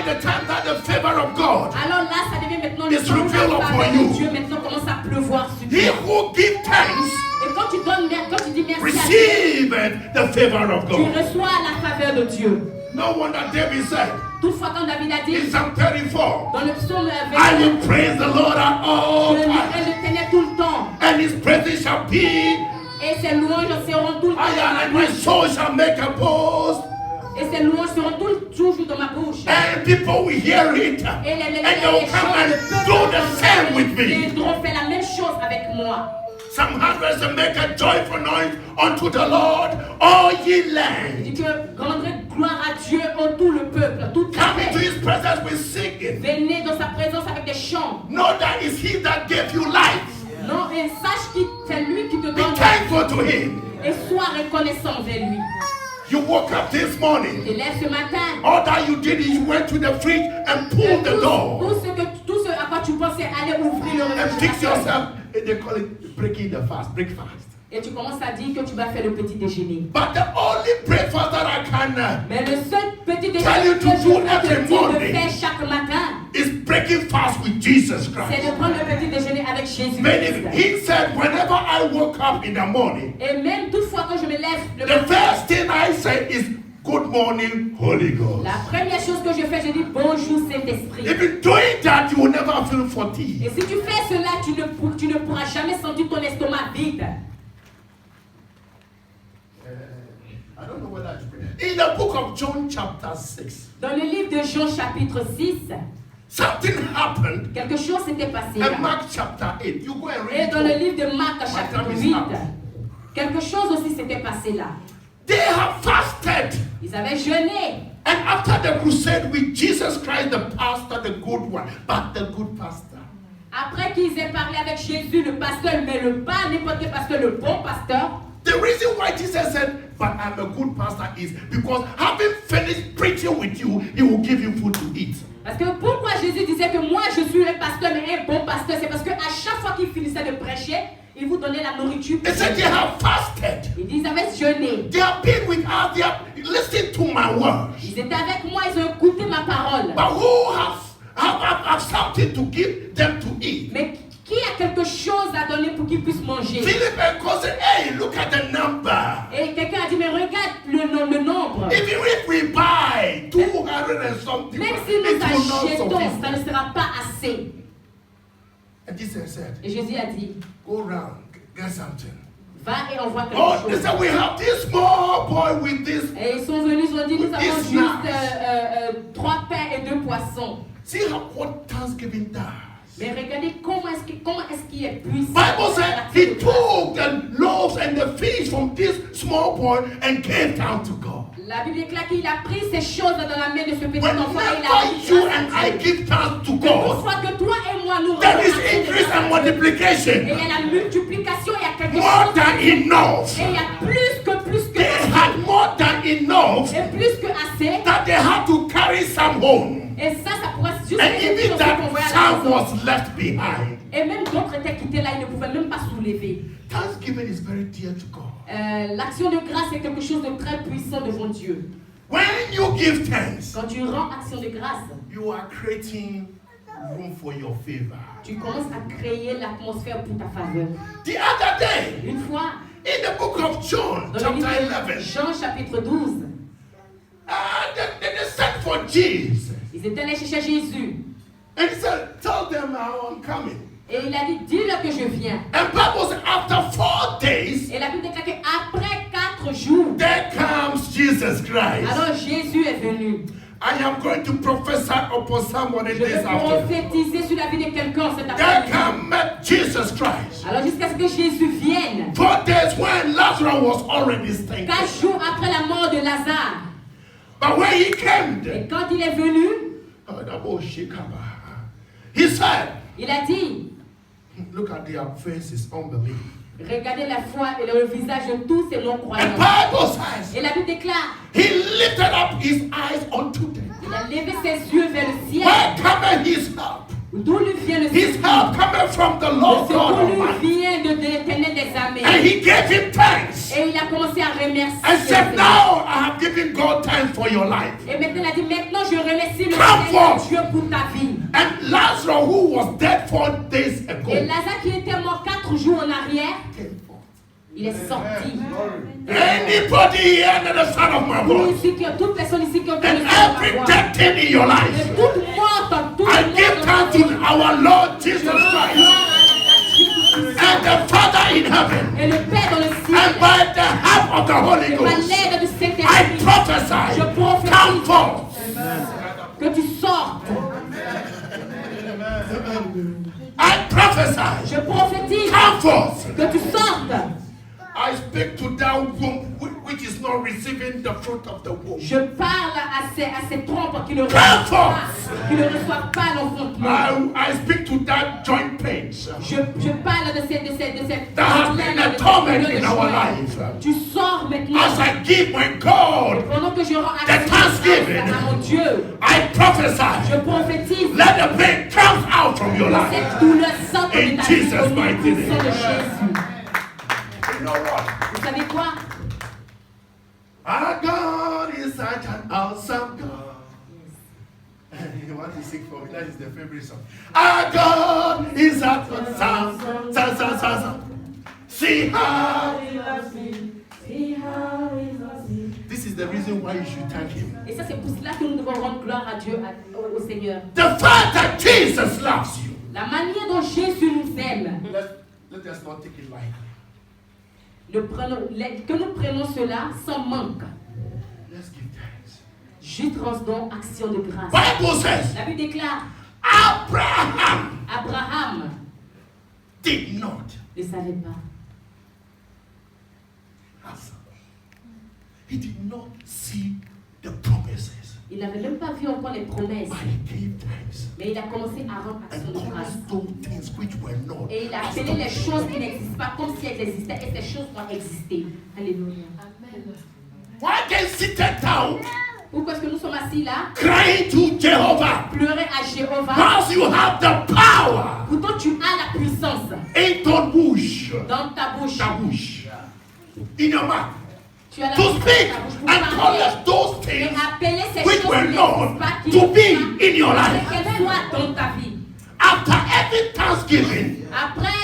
A: the time that the favor of God.
C: Alors là, ça devient maintenant
A: It's
C: le temps où
A: revealed
C: la
A: upon
C: faveur
A: you.
C: de Dieu maintenant commence à pleuvoir sur
A: He
C: toi.
A: who gives thanks
C: Et quand tu donnes, quand tu dis merci à Dieu,
A: receive the favor of
C: tu
A: God.
C: reçois la faveur de Dieu.
A: No wonder David said
C: Toutefois, quand David a
A: in
C: dit
A: Psalm 34,
C: dans le psaume
A: I
C: 29,
A: will praise the Lord at all
C: je lirai
A: times,
C: l'Éternel tout le temps,
A: and his praises shall be
C: et ses louanges seront tout le temps
A: higher, and
C: dans ma
A: my
C: bouche.
A: soul shall make a boast,
C: Et ses louanges seront toujours dans ma bouche.
A: and people will hear it,
C: Et
A: and they will come
C: gens,
A: and
C: le peuple
A: do the same with
C: ils
A: me.
C: devront faire la même chose avec moi.
A: Some hundreds will make a joyful noise unto the Lord, all ye
C: Il
A: land.
C: dit que rendrez gloire à Dieu, ô tout le peuple, toute la
A: Come into
C: terre.
A: his presence with singing.
C: Venez dans sa présence avec des chants.
A: Know that it's he that gave you life.
C: Non, et sache que c'est lui qui te
A: Be
C: donne la
A: thankful to
C: vie.
A: him.
C: Et sois reconnaissant envers lui.
A: You woke up this morning.
C: Et lève ce matin.
A: All that you did is you went to the fridge and pulled the door.
C: Tout tout ce à quoi tu penses, c'est aller ouvrir le
A: And
C: refuge.
A: fix yourself, and they call it breaking the fast, breakfast.
C: Et tu commences à dire que tu vas faire le petit déjeuner.
A: But the only breakfast that I can
C: Mais le seul petit
A: Tell
C: déjeuner
A: you
C: que
A: to
C: je
A: do
C: peux
A: every
C: te dire de
A: morning.
C: faire chaque matin,
A: is breaking fast with Jesus
C: c'est
A: Christ.
C: de prendre le petit déjeuner avec Jésus.
A: Meaning, he said, whenever I woke up in the morning,
C: Et même toutefois que je me lève le
A: the
C: matin,
A: first thing I say is, good morning, Holy Ghost.
C: la première chose que je fais, je dis bonjour Saint-Esprit.
A: If you're doing that, you will never feel fatigued.
C: Et si tu fais cela, tu ne pourras jamais sentir ton estomac vide.
A: I don't know whether to pray. In the book of John chapter 6,
C: Dans le livre de Jean chapitre 6,
A: something happened.
C: quelque chose s'était passé.
A: In
C: Là.
A: Mark chapter 8, you go and
C: Et
A: read
C: dans le
A: it.
C: livre de Marc chapitre 8, quelque chose aussi s'était passé là.
A: They have fasted.
C: Ils avaient jeûné.
A: And after the crusade with Jesus Christ, the pastor, the good one, but the good pastor.
C: Après qu'ils aient parlé avec Jésus, le pasteur, mais pas n'importe quel pasteur, le bon pasteur.
A: The reason why Jesus said, but I'm a good pastor is because having finished preaching with you, he will give you food to eat.
C: Parce que pourquoi Jésus disait que moi je suis un pasteur, mais un bon pasteur, c'est parce qu'à chaque fois qu'il finissait de prêcher, il vous donnait la nourriture.
A: He said they have fasted.
C: Ils avaient jeûné.
A: They have been with us, they have listened to my words.
C: Ils étaient avec moi, ils ont écouté ma parole.
A: But who have something to give them to eat?
C: Mais qui a quelque chose à donner pour qu'ils puissent manger?
A: Philip and Co said, hey, look at the number.
C: Et quelqu'un a dit, mais regarde le nombre.
A: Even if we buy 200 and something,
C: Même si
A: it
C: nous
A: will not
C: achetons,
A: suffice.
C: ça ne sera pas assez.
A: And Jesus said,
C: Et Jésus a dit,
A: go round, get something.
C: va et envoie quelque
A: Oh, they
C: chose.
A: said, we have this small boy with this.
C: Et ils sont venus, ils ont dit, nous avons
A: It's
C: juste
A: nice.
C: 3 pains et 2 poissons.
A: See what Thanksgiving does.
C: Mais regardez comment est-ce qu'il est puissant.
A: Bible said he took the loaves and the fish from this small boy and gave down to God.
C: La Bible déclare qu'il a pris ces choses dans la main de ce petit enfant et il a
A: Whenever
C: dit
A: you
C: grâce
A: and
C: à
A: I
C: Dieu.
A: give thanks to
C: Une
A: God,
C: fois que toi et moi nous
A: there is
C: rendons grâce
A: increase
C: à
A: and
C: Dieu, et
A: multiplication.
C: il y a la multiplication, il y a quelque
A: More
C: chose.
A: than enough.
C: Et il y a plus que
A: They had more than enough
C: et plus que assez.
A: that they had to carry some home.
C: Et ça pourrait juste
A: And
C: être
A: even
C: qu'on
A: that
C: voit à la
A: some
C: maison.
A: was left behind.
C: Et même d'autres étaient quittés là, ils ne pouvaient même pas soulever.
A: Thanksgiving is very dear to God.
C: L'action de grâce est quelque chose de très puissant devant Dieu.
A: When you give thanks,
C: Quand tu rends action de grâce,
A: you are creating room for your favor.
C: tu commences à créer l'atmosphère pour ta faveur.
A: The other day,
C: Une fois,
A: in the book of John,
C: dans le
A: chapter
C: livre de
A: 11,
C: Jean chapitre 12,
A: they sent for Jesus.
C: ils étaient allés chercher Jésus.
A: And he said, tell them how I'm coming.
C: Et il a dit, dis-leur que je viens.
A: And Bible says, after 4 days,
C: Et la Bible déclare qu'après 4 jours,
A: there comes Jesus Christ.
C: alors Jésus est venu.
A: I am going to prophesy upon somebody
C: Je vais
A: this afternoon.
C: prophétiser sur la vie de quelqu'un cet
A: There
C: après-midi.
A: come Jesus Christ.
C: Alors jusqu'à ce que Jésus vienne,
A: 4 days when Lazarus was already stinking.
C: 4 jours après la mort de Lazare.
A: But when he came
C: Et
A: there,
C: quand il est venu,
A: he said,
C: il a dit,
A: look at their faces, unbelief.
C: regardez la foi et le visage de tous ces
A: And
C: non-croyants.
A: Bible says,
C: Et la Bible déclare,
A: he lifted up his eyes unto them.
C: il a levé ses yeux vers le ciel.
A: Where cometh his help?
C: D'où lui vient le
A: His
C: secours?
A: help cometh from the
C: Le
A: Lord God
C: secours lui
A: Almighty.
C: vient de l'Éternel des armées.
A: And he gave him thanks.
C: Et il a commencé à remercier.
A: And said,
C: Dieu.
A: now I have given God thanks for your life.
C: Et maintenant, il a dit, maintenant je remercie le
A: Come
C: Seigneur
A: forth.
C: Dieu pour ta vie.
A: And Lazarus, who was dead 4 days
C: Et
A: ago,
C: Lazare qui était mort 4 jours en arrière,
A: came forth.
C: il est sorti.
A: Anybody here under the sound of my
C: Nous
A: voice,
C: ici, toute personne ici qui a entendu
A: and
C: ma
A: every
C: voix,
A: dead thing in your
C: et
A: life,
C: toute mort, tout
A: I give thanks to our Lord Jesus Christ and the Father in heaven,
C: et le Père dans le
A: and
C: ciel,
A: by the help of the Holy
C: et par
A: Ghost,
C: l'aide du
A: I
C: Saint-Esprit,
A: prophesy,
C: je prophétise
A: come forth.
C: que tu sortes.
A: I prophesy,
C: Je prophétise
A: come forth.
C: que tu sortes.
A: I speak to that womb which is not receiving the fruit of the womb.
C: Je parle à ces trompes qui ne
A: Come
C: reçoivent pas l'enfantement.
A: I speak to that joint pains.
C: Je parle de cette
A: That has been a torment in our life.
C: Tu sors maintenant.
A: As I give my God,
C: Pendant que je rends
A: The
C: accès
A: thanksgiving.
C: à mon Dieu,
A: I prophesy.
C: je prophétise
A: Let the pain come out out from your life.
C: Cette douleur sorte de
A: In
C: ta vie
A: Jesus'
C: au nom
A: mighty
C: puissant de
A: name.
C: Jésus.
A: You know what?
C: Vous savez quoi?
A: Our God is such an awesome God. You want to sing for me? That is the favorite song. Our God is such an awesome God. See how
B: He loves me. See how he loves me.
A: this is the reason why you should thank him.
C: Et ça, c'est pour cela que nous devons rendre gloire à Dieu, au Seigneur.
A: The fact that Jesus loves you.
C: La manière dont Jésus nous aime,
A: Let us not take it lightly.
C: que nous prenons cela sans manque.
A: Let's give thanks.
C: Juste rendons action de grâce.
A: Bible says
C: La Bible déclare,
A: Abraham
C: Abraham
A: did not.
C: ne savait pas.
A: He did not see the promises.
C: Il n'avait même pas vu encore les promesses.
A: But he gave thanks.
C: Mais il a commencé à rendre action
A: And
C: de grâce.
A: calling those things which were not.
C: Et il a appelé les choses qui n'existent pas comme si elles existaient. Et ces choses vont exister. Alléluia.
A: Why they seated down,
C: Pourquoi est-ce que nous sommes assis là?
A: crying to Jehovah?
C: Pleurer à Jéhovah.
A: Because you have the power
C: Pourtant tu as la puissance
A: in ton bouche.
C: dans ta bouche.
A: Ta bouche. In your mouth.
C: Tu as la
A: To
C: puissance
A: speak
C: dans ta bouche pour
A: and
C: parler.
A: call those
C: Et
A: things
C: appeler ces
A: which
C: choses
A: were
C: qui n'existent
A: not
C: pas, qui
A: to
C: n'existent
A: be
C: pas,
A: in your
C: et
A: life.
C: qu'elles soient dans ta vie.
A: After every thanksgiving,
C: Après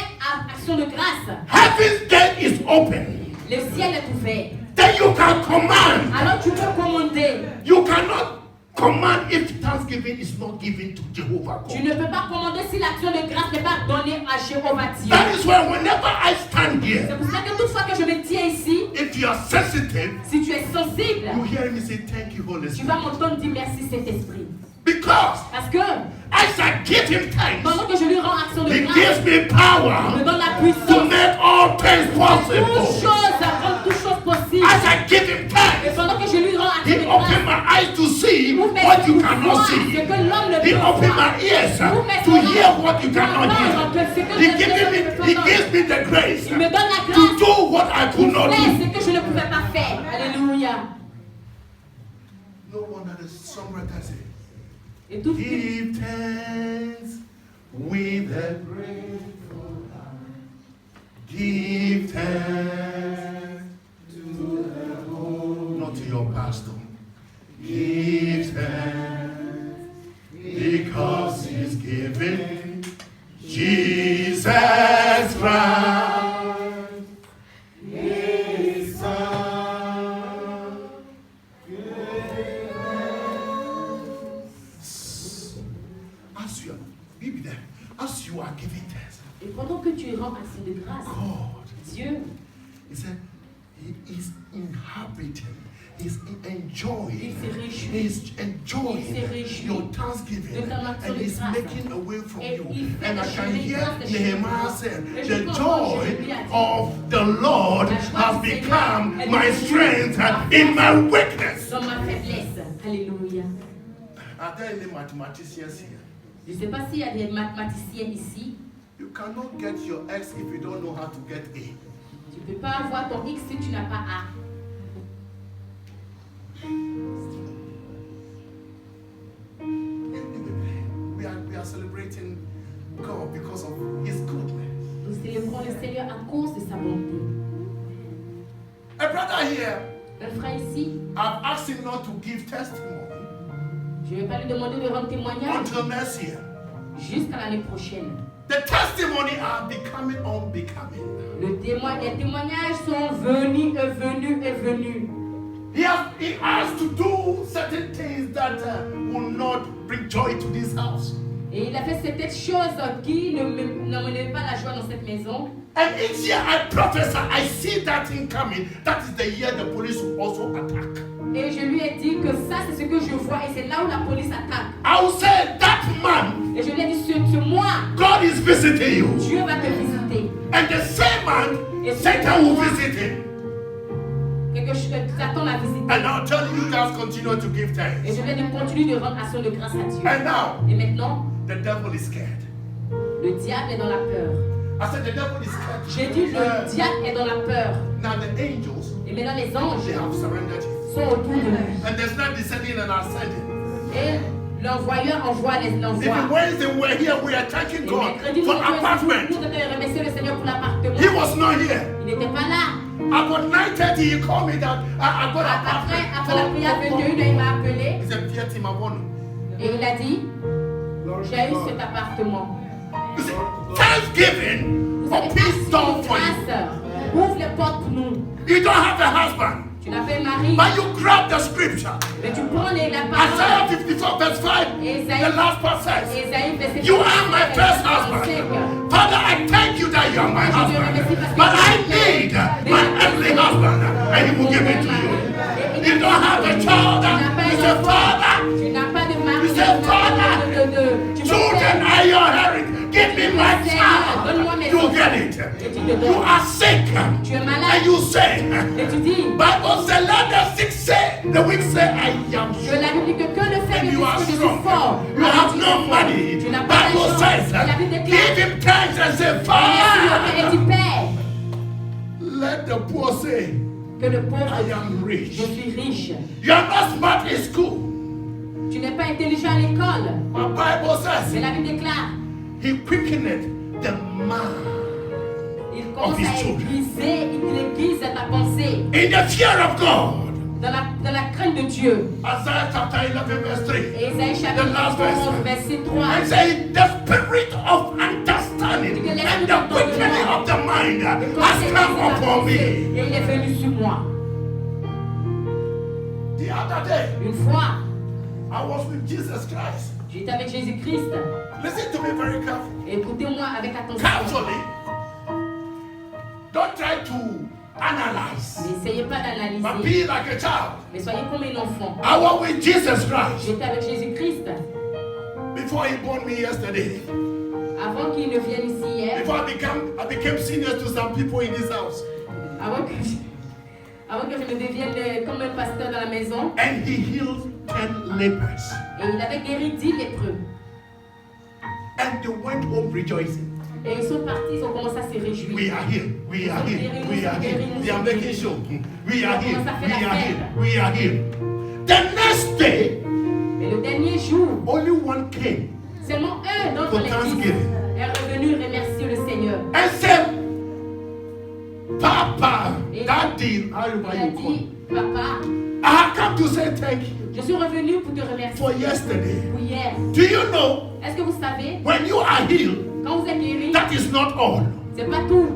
C: action de grâce,
A: heaven's gate is open.
C: le ciel est ouvert.
A: Then you can command.
C: Alors tu peux commander.
A: You cannot command if thanksgiving is not given to Jehovah
C: Tu
A: God.
C: ne peux pas commander si l'action de grâce n'est pas donnée à Jéhovah Dieu.
A: That is why whenever I stand
C: C'est
A: here,
C: pour ça que toute fois que je me tiens ici,
A: if you are sensitive,
C: si tu es sensible,
A: you hear me say, thank you, Holy
C: tu
A: Spirit.
C: vas m'entendre dire merci Saint-Esprit.
A: Because
C: Parce que
A: as I give him thanks,
C: pendant que je lui rends action de
A: he
C: grâce,
A: gives me
C: il me
A: power
C: donne la
A: to
C: puissance.
A: make all things
C: Toute
A: possible.
C: chose, rendre toute chose possible.
A: As I give him
C: Et
A: thanks,
C: pendant que je lui rends action
A: he
C: de
A: opened
C: grâce,
A: my eyes to see
C: vous mettez
A: what you
C: pour
A: cannot
C: voir ce
A: see.
C: que l'homme ne
A: He
C: peut
A: opened
C: voir.
A: my ears
C: Vous mettez
A: to
C: pour
A: hear what you
C: pour
A: cannot
C: entendre
A: hear.
C: que ce que
A: He
C: les
A: gives
C: autres
A: me,
C: ne peuvent
A: he
C: pas
A: gives me the grace
C: Il me donne la
A: to
C: grâce
A: do what I could not
C: faire
A: do.
C: ce que je ne pouvais pas faire. Alléluia.
A: No wonder the songwriter said,
C: Et tout
A: give thanks with a grateful heart. Give thanks to the Lord, not to your pastor. Give thanks because he's given Jesus Christ, his son. As you are, be there. As you are giving thanks,
C: Et pendant que tu rends action de grâce,
A: God,
C: Dieu,
A: he said, he is inhabiting, he's enjoying,
C: il se réjouit.
A: he's enjoying
C: Il se réjouit
A: your thanksgiving,
C: de ton action
A: and
C: de
A: he's
C: grâce.
A: making a way from
C: Et
A: you.
C: il fait
A: And I
C: des
A: can
C: chemins
A: hear
C: grâce de
A: Nehemiah
C: chemin.
A: say,
C: Et je
A: the
C: peux entendre
A: joy
C: Jérémie a dit,
A: of the Lord
C: La joie
A: has
C: du Seigneur
A: become
C: est
A: my
C: devenue
A: strength
C: ma
A: in
C: force
A: my weakness.
C: dans ma faiblesse. Alléluia.
A: Are there any mathematicians here?
C: Je ne sais pas s'il y a des mathématiciens ici.
A: You cannot get your X if you don't know how to get A.
C: Tu ne peux pas avoir ton X si tu n'as pas A.
A: We are celebrating God because of his goodness.
C: Nous célébrons le Seigneur à cause de sa bonté.
A: A brother here,
C: Un frère ici,
A: I've asked him not to give testimony
C: je ne vais pas lui demander de rendre témoignage
A: until next year.
C: jusqu'à l'année prochaine.
A: The testimony are becoming unbecoming.
C: Les témoignages sont venus et venus et venus.
A: He has to do certain things that will not bring joy to this house.
C: Et il a fait certaines choses qui n'amenaient pas la joie dans cette maison.
A: And each year I prophesy, I see that thing coming. That is the year the police will also attack.
C: Et je lui ai dit que ça c'est ce que je vois et c'est là où la police attaque.
A: I will say that man,
C: Et je lui ai dit ce mois,
A: God is visiting you.
C: Dieu va te visiter.
A: And the same man,
C: Et
A: Satan will visit him.
C: Quelque chose que Satan l'a visité.
A: And I'll tell you guys continue to give
C: Et
A: thanks.
C: je lui ai dit continue de rendre action de grâce à Dieu.
A: And now,
C: Et maintenant,
A: the devil is scared.
C: le diable est dans la peur.
A: I said the devil is scared.
C: J'ai dit le diable est dans la peur.
A: Now the angels,
C: Et maintenant les
A: they
C: anges
A: have surrendered him.
C: sont autour de lui.
A: And there's not descending and ascending.
C: Et L'envoyeur envoie les
A: If
C: l'envoie.
A: Wednesday we were here, we are thanking
C: Et
A: God
C: mercredi, nous
A: for
C: devons
A: apartment.
C: remercier le Seigneur pour l'appartement.
A: He was not here.
C: Il n'était pas là.
A: About 9:30, he called me that I got an
C: Après
A: apartment.
C: la prière 21, il m'a appelé
A: He said, "Dear Tim, I want."
C: et il a dit, j'ai eu cet appartement.
A: You see, Thanksgiving
C: Vous
A: for
C: avez
A: peace done for you.
C: grâce. Ouvre les portes pour nous.
A: You don't have a husband,
C: Tu n'as pas un mari,
A: but you grab the scripture.
C: mais tu prends la
A: Isaiah
C: parole.
A: 54 verse 5, the last part says,
C: Esaïe, verset
A: "You are my first
C: 5.
A: husband. Father, I thank you that you are my husband. But I need my earthly husband, and he will give it to you." You don't have a child, you say, "Father,
C: Tu n'as pas de mari,
A: You say, "Father,
C: tu
A: children are your heritage. Give me my child." You get it. You are sick,
C: Tu es
A: and
C: malade.
A: you say,
C: Et tu dis,
A: Bible says, "Let the sick say, the weak say, I am
C: que
A: strong."
C: la Bible dit que le faible
A: And
C: dit
A: you are
C: que je suis
A: strong.
C: fort.
A: You
C: Alors
A: have
C: tu es
A: no
C: fort.
A: money.
C: Tu n'as pas
A: Bible
C: d'argent.
A: says,
C: Et la Bible déclare,
A: give him thanks and say,
C: et
A: "Father."
C: tu paies.
A: Let the poor say,
C: Que le pauvre
A: "I
C: dit,
A: am rich."
C: je suis riche.
A: You are not smart in school.
C: Tu n'es pas intelligent à l'école.
A: My Bible
C: Mais
A: says,
C: la Bible déclare,
A: He quickened the mind
C: il commence
A: his
C: à
A: children.
C: aiguiser, il aiguise ta pensée
A: in the fear of God.
C: dans la crainte de Dieu.
A: Isaiah chapter 11 verse 3.
C: Et Esaïe
A: The
C: chapitre
A: last
C: 11, verset 3.
A: And say, the spirit of understanding and the quickening of the mind has come upon me.
C: Et il est venu sur moi.
A: The other day,
C: Une fois,
A: I was with Jesus Christ.
C: j'étais avec Jésus-Christ.
A: Listen to me very carefully.
C: Écoutez-moi avec attention.
A: Carefully. Don't try to analyze,
C: N'essayez pas
A: but
C: d'analyser,
A: be like a child.
C: mais soyez comme un enfant.
A: I was with Jesus Christ
C: J'étais avec Jésus-Christ
A: before he born me yesterday.
C: avant qu'il ne vienne ici hier,
A: Before I became senior to some people in this house.
C: avant que je ne devienne comme un pasteur dans la maison.
A: And he healed 10 lepers.
C: Et il avait guéri 10 lépreux.
A: And they went home rejoicing.
C: Et ils sont partis, ils ont commencé à se réjouir.
A: We are here. We are here. We are here. They are making show. We are here. We are here. We are here. The next day,
C: Et le dernier jour,
A: only one came
C: seulement un d'entre
A: For
C: les 10
A: Thanksgiving.
C: est revenu remercier le Seigneur.
A: and said, "Papa,
C: Et
A: Daddy,
C: il a dit, papa,
A: I have come to say thank you
C: je suis revenu pour te remercier
A: for yesterday.
C: pour hier.
A: Do you know
C: Est-ce que vous savez,
A: when you are healed,
C: quand vous êtes guéri,
A: that is not all.
C: c'est pas tout.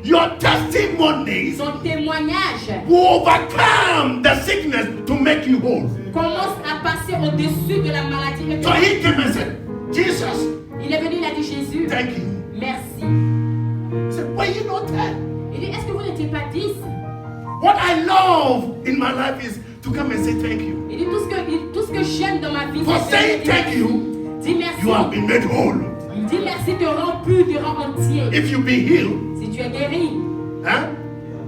A: Your testimonies
C: Son témoignage
A: will overcome the sickness to make you whole."
C: commence à passer au-dessus de la maladie. Et
A: So he came and said, "Jesus,
C: il est venu, il a dit, Jésus,
A: thank you."
C: merci.
A: He said, "Were you not there?
C: Il dit, est-ce que vous n'étiez pas 10?
A: What I love in my life is to come and say thank you.
C: Il dit, tout ce que j'aime dans ma vie,
A: For
C: c'est de
A: saying
C: dire
A: thank
C: merci.
A: you,
C: Dis merci.
A: you have been made whole.
C: Il dit merci te rend plus, te rend entier.
A: If you be healed,
C: Si tu es guéri,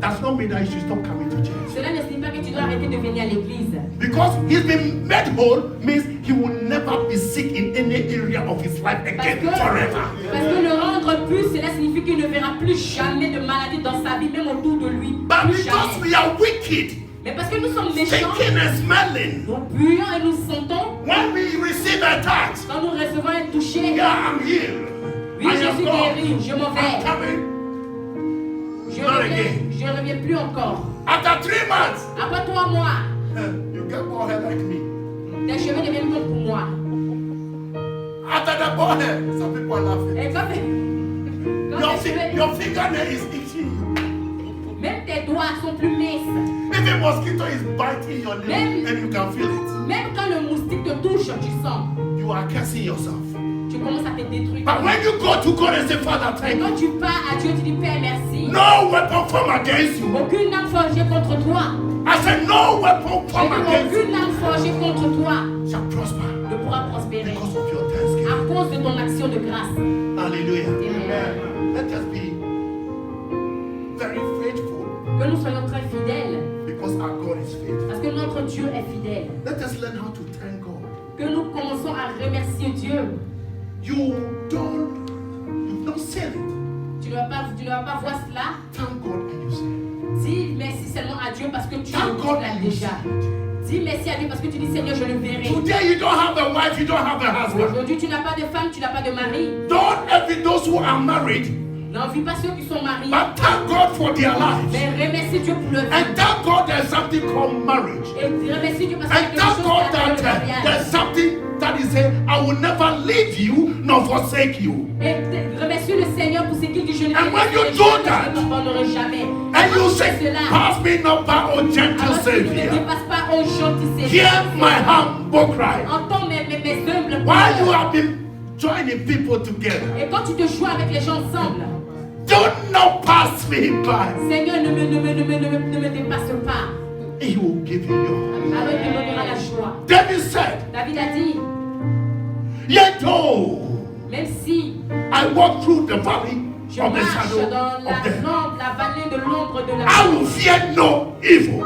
A: that's not mean that you should stop coming to church.
C: cela ne signifie pas que tu dois arrêter de venir à l'église.
A: Because he's been made whole means he will never be sick in any area of his life again forever.
C: Parce que le rendre plus, cela signifie qu'il ne verra plus jamais de maladie dans sa vie, même autour de lui.
A: But
C: Plus
A: because
C: jamais.
A: we are wicked,
C: Mais parce que nous sommes méchants,
A: thinking and smelling,
C: nous puons et nous sentons,
A: when we receive a touch,
C: quand nous recevons un toucher,
A: yeah, I'm healed.
C: oui,
A: I
C: je
A: am
C: suis
A: gone.
C: guéri, je m'en
A: I'm
C: vais.
A: coming. Not again.
C: Je ne reviens plus encore.
A: After 3 months,
C: Après 3 mois,
A: you get bald head like me.
C: tes cheveux deviennent comme pour moi.
A: After the bald head, some people are laughing.
C: Et quand tes cheveux,
A: Your fingernail is itching you.
C: même tes doigts sont plus minces.
A: If a mosquito is biting your nail
C: Même-
A: and you can feel it,
C: Même quand le moustique te touche, tu sens.
A: you are cursing yourself.
C: Tu commences à te détruire.
A: But when you go to God and say, "Father,
C: Et
A: thank
C: quand
A: you,"
C: tu pars à Dieu, tu dis Père, merci.
A: no weapon formed against you.
C: Aucune âme forgée contre toi.
A: I said, no weapon
C: Je
A: formed
C: dis
A: against you
C: aucune âme forgée contre toi
A: shall prosper
C: ne pourra prospérer
A: because of your thanksgiving.
C: à cause de ton action de grâce.
A: Hallelujah.
C: Amen.
A: Let us be very faithful
C: Que nous soyons très fidèles
A: because our God is faithful.
C: parce que notre Dieu est fidèle.
A: Let us learn how to thank God.
C: Que nous commençons à remercier Dieu.
A: You've not said it.
C: Tu ne vas pas voir cela.
A: Thank God and you say it.
C: Dis merci seulement à Dieu parce que tu
A: Thank God
C: l'as
A: and you
C: déjà.
A: say it.
C: Dis merci à lui parce que tu dis Seigneur, je le verrai.
A: Today you don't have a wife, you don't have a husband.
C: Aujourd'hui, tu n'as pas de femme, tu n'as pas de mari.
A: Don't envy those who are married,
C: N'envie pas ceux qui sont mariés.
A: but thank God for their lives.
C: Mais remercie Dieu pour leur vie.
A: And thank God there's something called marriage.
C: Et remercie Dieu parce qu'il y a
A: And
C: quelque
A: thank
C: chose
A: God
C: qui appelle le
A: that
C: mariage.
A: there's something that is saying, I will never leave you nor forsake you.
C: Et remercie le Seigneur pour ce qu'il dit. Je ne
A: And when you
C: te
A: do
C: laisserai
A: that,
C: jamais, je ne t'abandonnerai jamais.
A: And you
C: Quand tu
A: say,
C: fais cela,
A: pass me not by, O gentle
C: alors tu ne me
A: Savior.
C: dépasses pas, oh gentil Seigneur.
A: Hear my humble cry.
C: Entends mes humbles
A: While you
C: prières.
A: have been joining people together,
C: Et quand tu te joins avec les gens ensemble,
A: do not pass me by.
C: Seigneur, ne me dépasse pas.
A: He will give you joy.
C: Alors il te donnera la joie.
A: David said,
C: David a dit,
A: yet though
C: même si
A: I walk through the valley
C: je
A: of the
C: marche
A: shadow
C: dans
A: of death,
C: la vallée de l'ombre de la
A: I
C: mort,
A: will fear no evil.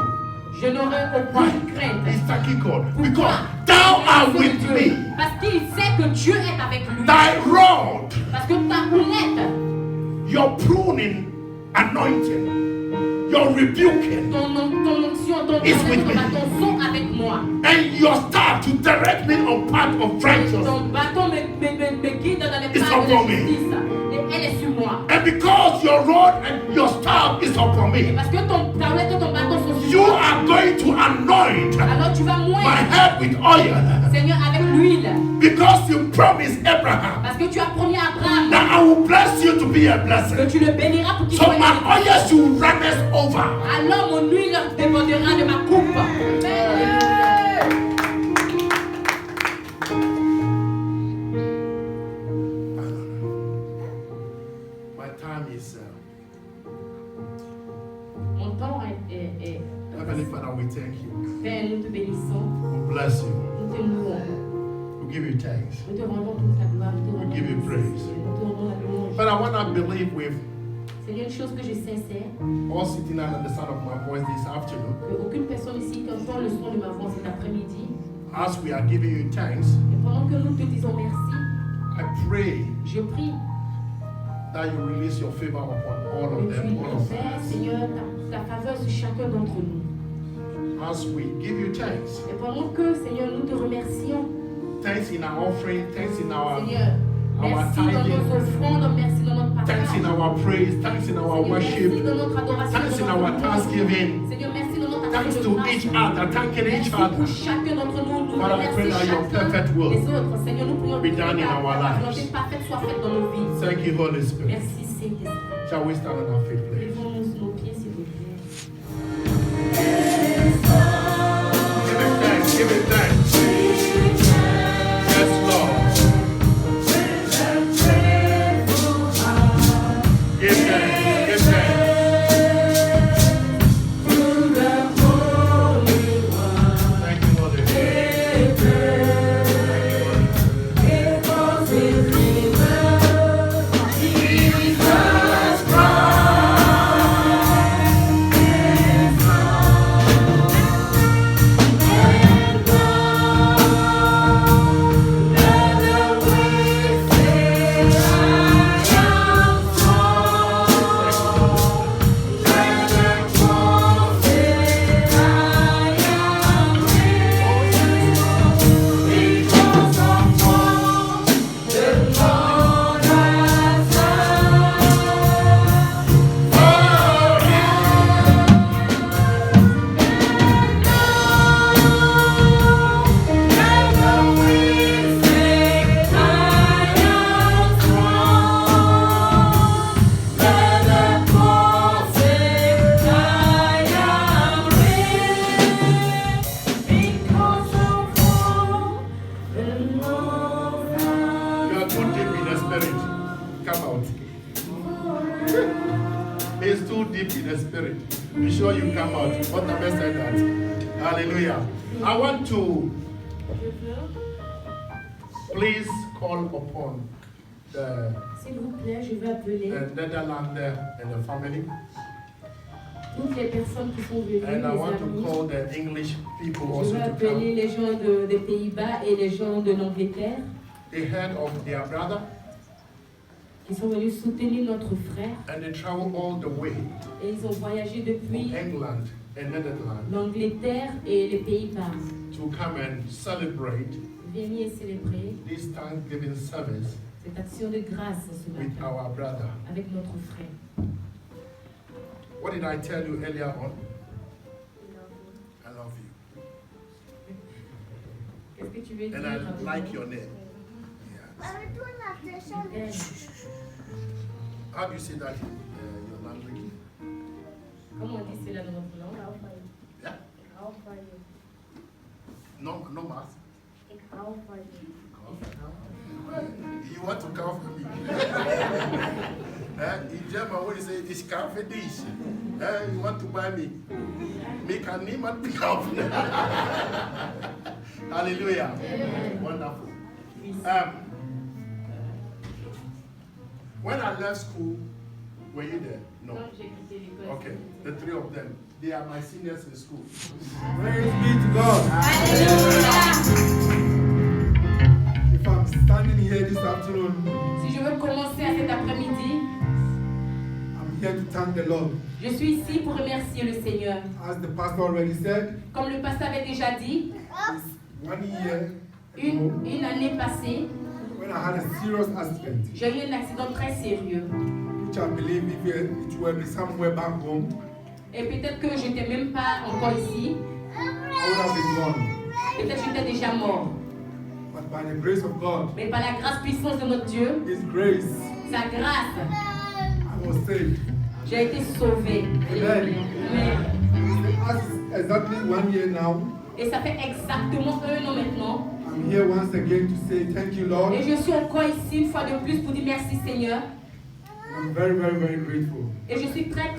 C: je n'aurai
A: Why?
C: aucune crainte.
A: He's thanking God.
C: Pourquoi?
A: Because thou art
C: Parce
A: with
C: que
A: me.
C: Dieu- Parce qu'il sait que Dieu est avec lui.
A: Thy rod,
C: Parce que ta houlette,
A: your pruning anointing, your rebuking,
C: ton onction, ton
A: It's with me.
C: bâton sont avec moi.
A: and your staff to direct me on path of righteousness.
C: Ton bâton me guide dans les
A: It's
C: pas de
A: upon
C: la
A: me.
C: justice. Et elle est sur moi.
A: And because your rod and your staff is upon
C: Et
A: me,
C: parce que ta houlette et ton bâton sont
A: you
C: sur moi,
A: are going to anoint
C: alors tu vas
A: my
C: moindre,
A: head with oil.
C: Seigneur, avec l'huile.
A: Because you promised Abraham
C: Parce que tu as promis à Abraham
A: that I will bless you to be a
C: que
A: blessing.
C: tu le béniras pour qu'il
A: So
C: soit
A: my
C: béni.
A: oil should run us over.
C: Alors mon huile débordera de ma coupe.
A: My time is
C: Mon temps est
A: Heavenly Father, we thank you.
C: Père, nous te bénissons,
A: We bless you.
C: nous te louons,
A: We give you thanks.
C: nous te rendons toute la gloire, nous te rendons
A: give you
C: merci,
A: praise.
C: Seigneur, nous te rendons la louange.
A: But I want to believe with
C: Seigneur, une chose que je sais, c'est
A: all sitting under the sound of my voice this afternoon,
C: qu'aucune personne ici qui entend le son de ma voix cet après-midi,
A: as we are giving you thanks,
C: et pendant que nous te disons merci,
A: I pray
C: je prie
A: that you release your favor upon all
C: que
A: of
C: tu
A: them, all of
C: libères,
A: us.
C: Seigneur, ta faveur sur chacun d'entre nous.
A: As we give you thanks,
C: Et pendant que, Seigneur, nous te remercions,
A: thanks in our offering, thanks in our
C: Seigneur, merci dans nos
A: tithing,
C: offrandes, merci dans notre
A: thanks in
C: partage.
A: our praise, thanks in our
C: Seigneur, merci
A: worship,
C: dans notre adoration,
A: thanks in
C: dans
A: our
C: notre
A: thanksgiving,
C: Seigneur, merci dans notre
A: thanks
C: action
A: to
C: de grâce.
A: each other, thanking
C: Merci
A: each
C: pour
A: other.
C: chacun d'entre nous. Nous
A: Father, I pray that your
C: remercions
A: perfect
C: chacun
A: will
C: des autres. Seigneur, nous prions
A: be
C: que
A: done in
C: ta
A: our
C: volonté
A: lives.
C: parfaite soit faite dans nos vies.
A: Thank you, Holy Spirit.
C: Merci, Saint-Esprit.
A: Shall we stand on our feet, please?
C: Levons nos pieds, s'il vous plaît.
A: Give it thanks, give it thanks. Yes, Lord. Give thanks, give thanks. Thank you, Holy Spirit. Thank you, Holy Spirit. You are too deep in the spirit. Come out. It's too deep in the spirit. Be sure you come out. What the best said that? Hallelujah. I want to please call upon the
C: S'il vous plaît, je vais appeler
A: Netherlander and the family.
C: toutes les personnes qui sont venues,
A: And I
C: les
A: want to
C: amis.
A: call the English people
C: Je
A: also
C: vais
A: to
C: appeler
A: come.
C: les gens des Pays-Bas et les gens de l'Angleterre
A: The head of their brother,
C: Ils sont venus soutenir notre frère
A: and they traveled all the way
C: et ils ont voyagé
A: from
C: depuis
A: England and Netherlands
C: l'Angleterre et les Pays-Bas.
A: to come and celebrate
C: Venir célébrer
A: this Thanksgiving service
C: cette action de grâce ce
A: with
C: matin
A: our brother.
C: avec notre frère.
A: What did I tell you earlier on? I love you.
C: Qu'est-ce que tu veux dire
A: And
C: avec
A: I
C: moi?
A: like your name. Yes. How do you say that in your language?
C: Comment on dit cela dans notre langue?
A: Yeah? No, no math. You want to count for me? In German, when you say it's count for this, you want to buy me? Me can niemand kaufen. Hallelujah. Wonderful. When I left school, were you there? No.
C: Non, j'ai quitté l'école.
A: Okay, the three of them. They are my seniors in school.
D: Praise be to God.
C: Alléluia!
D: If I'm standing here this afternoon,
C: Si je veux commencer à cet après-midi,
D: I'm here to thank the Lord.
C: je suis ici pour remercier le Seigneur.
D: As the pastor already said,
C: Comme le pasteur avait déjà dit,
D: it's 1 year ago
C: une année passée,
D: when I had a serious accident,
C: j'ai eu un accident très sérieux.
D: which I believe if it will be somewhere back home,
C: Et peut-être que je n'étais même pas encore ici.
D: I would have been gone.
C: Peut-être que j'étais déjà mort.
D: But by the grace of God,
C: Mais par la grâce puissante de notre Dieu,
D: His grace,
C: sa grâce,
D: I was saved.
C: j'ai été sauvé.
D: Amen.
C: Amen.
D: As exactly 1 year now,
C: Et ça fait exactement 1 an maintenant.
D: I'm here once again to say thank you, Lord.
C: Et je suis encore ici une fois de plus pour dire merci Seigneur.
D: I'm very, very, very grateful.
C: Et je suis très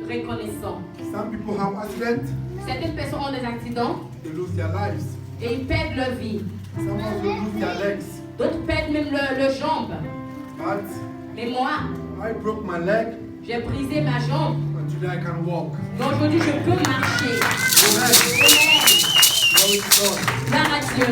C: reconnaissant.
D: Some people have accidents,
C: Certaines personnes ont des accidents
D: they lose their lives.
C: et ils perdent leur vie.
D: Some also lose their legs.
C: D'autres perdent même leurs jambes.
D: But
C: Mais moi,
D: I broke my leg,
C: j'ai brisé ma jambe.
D: and today I can walk.
C: Donc aujourd'hui, je peux marcher.
D: Amen.
C: Amen.
D: Glory to God.
C: Gloire à Dieu.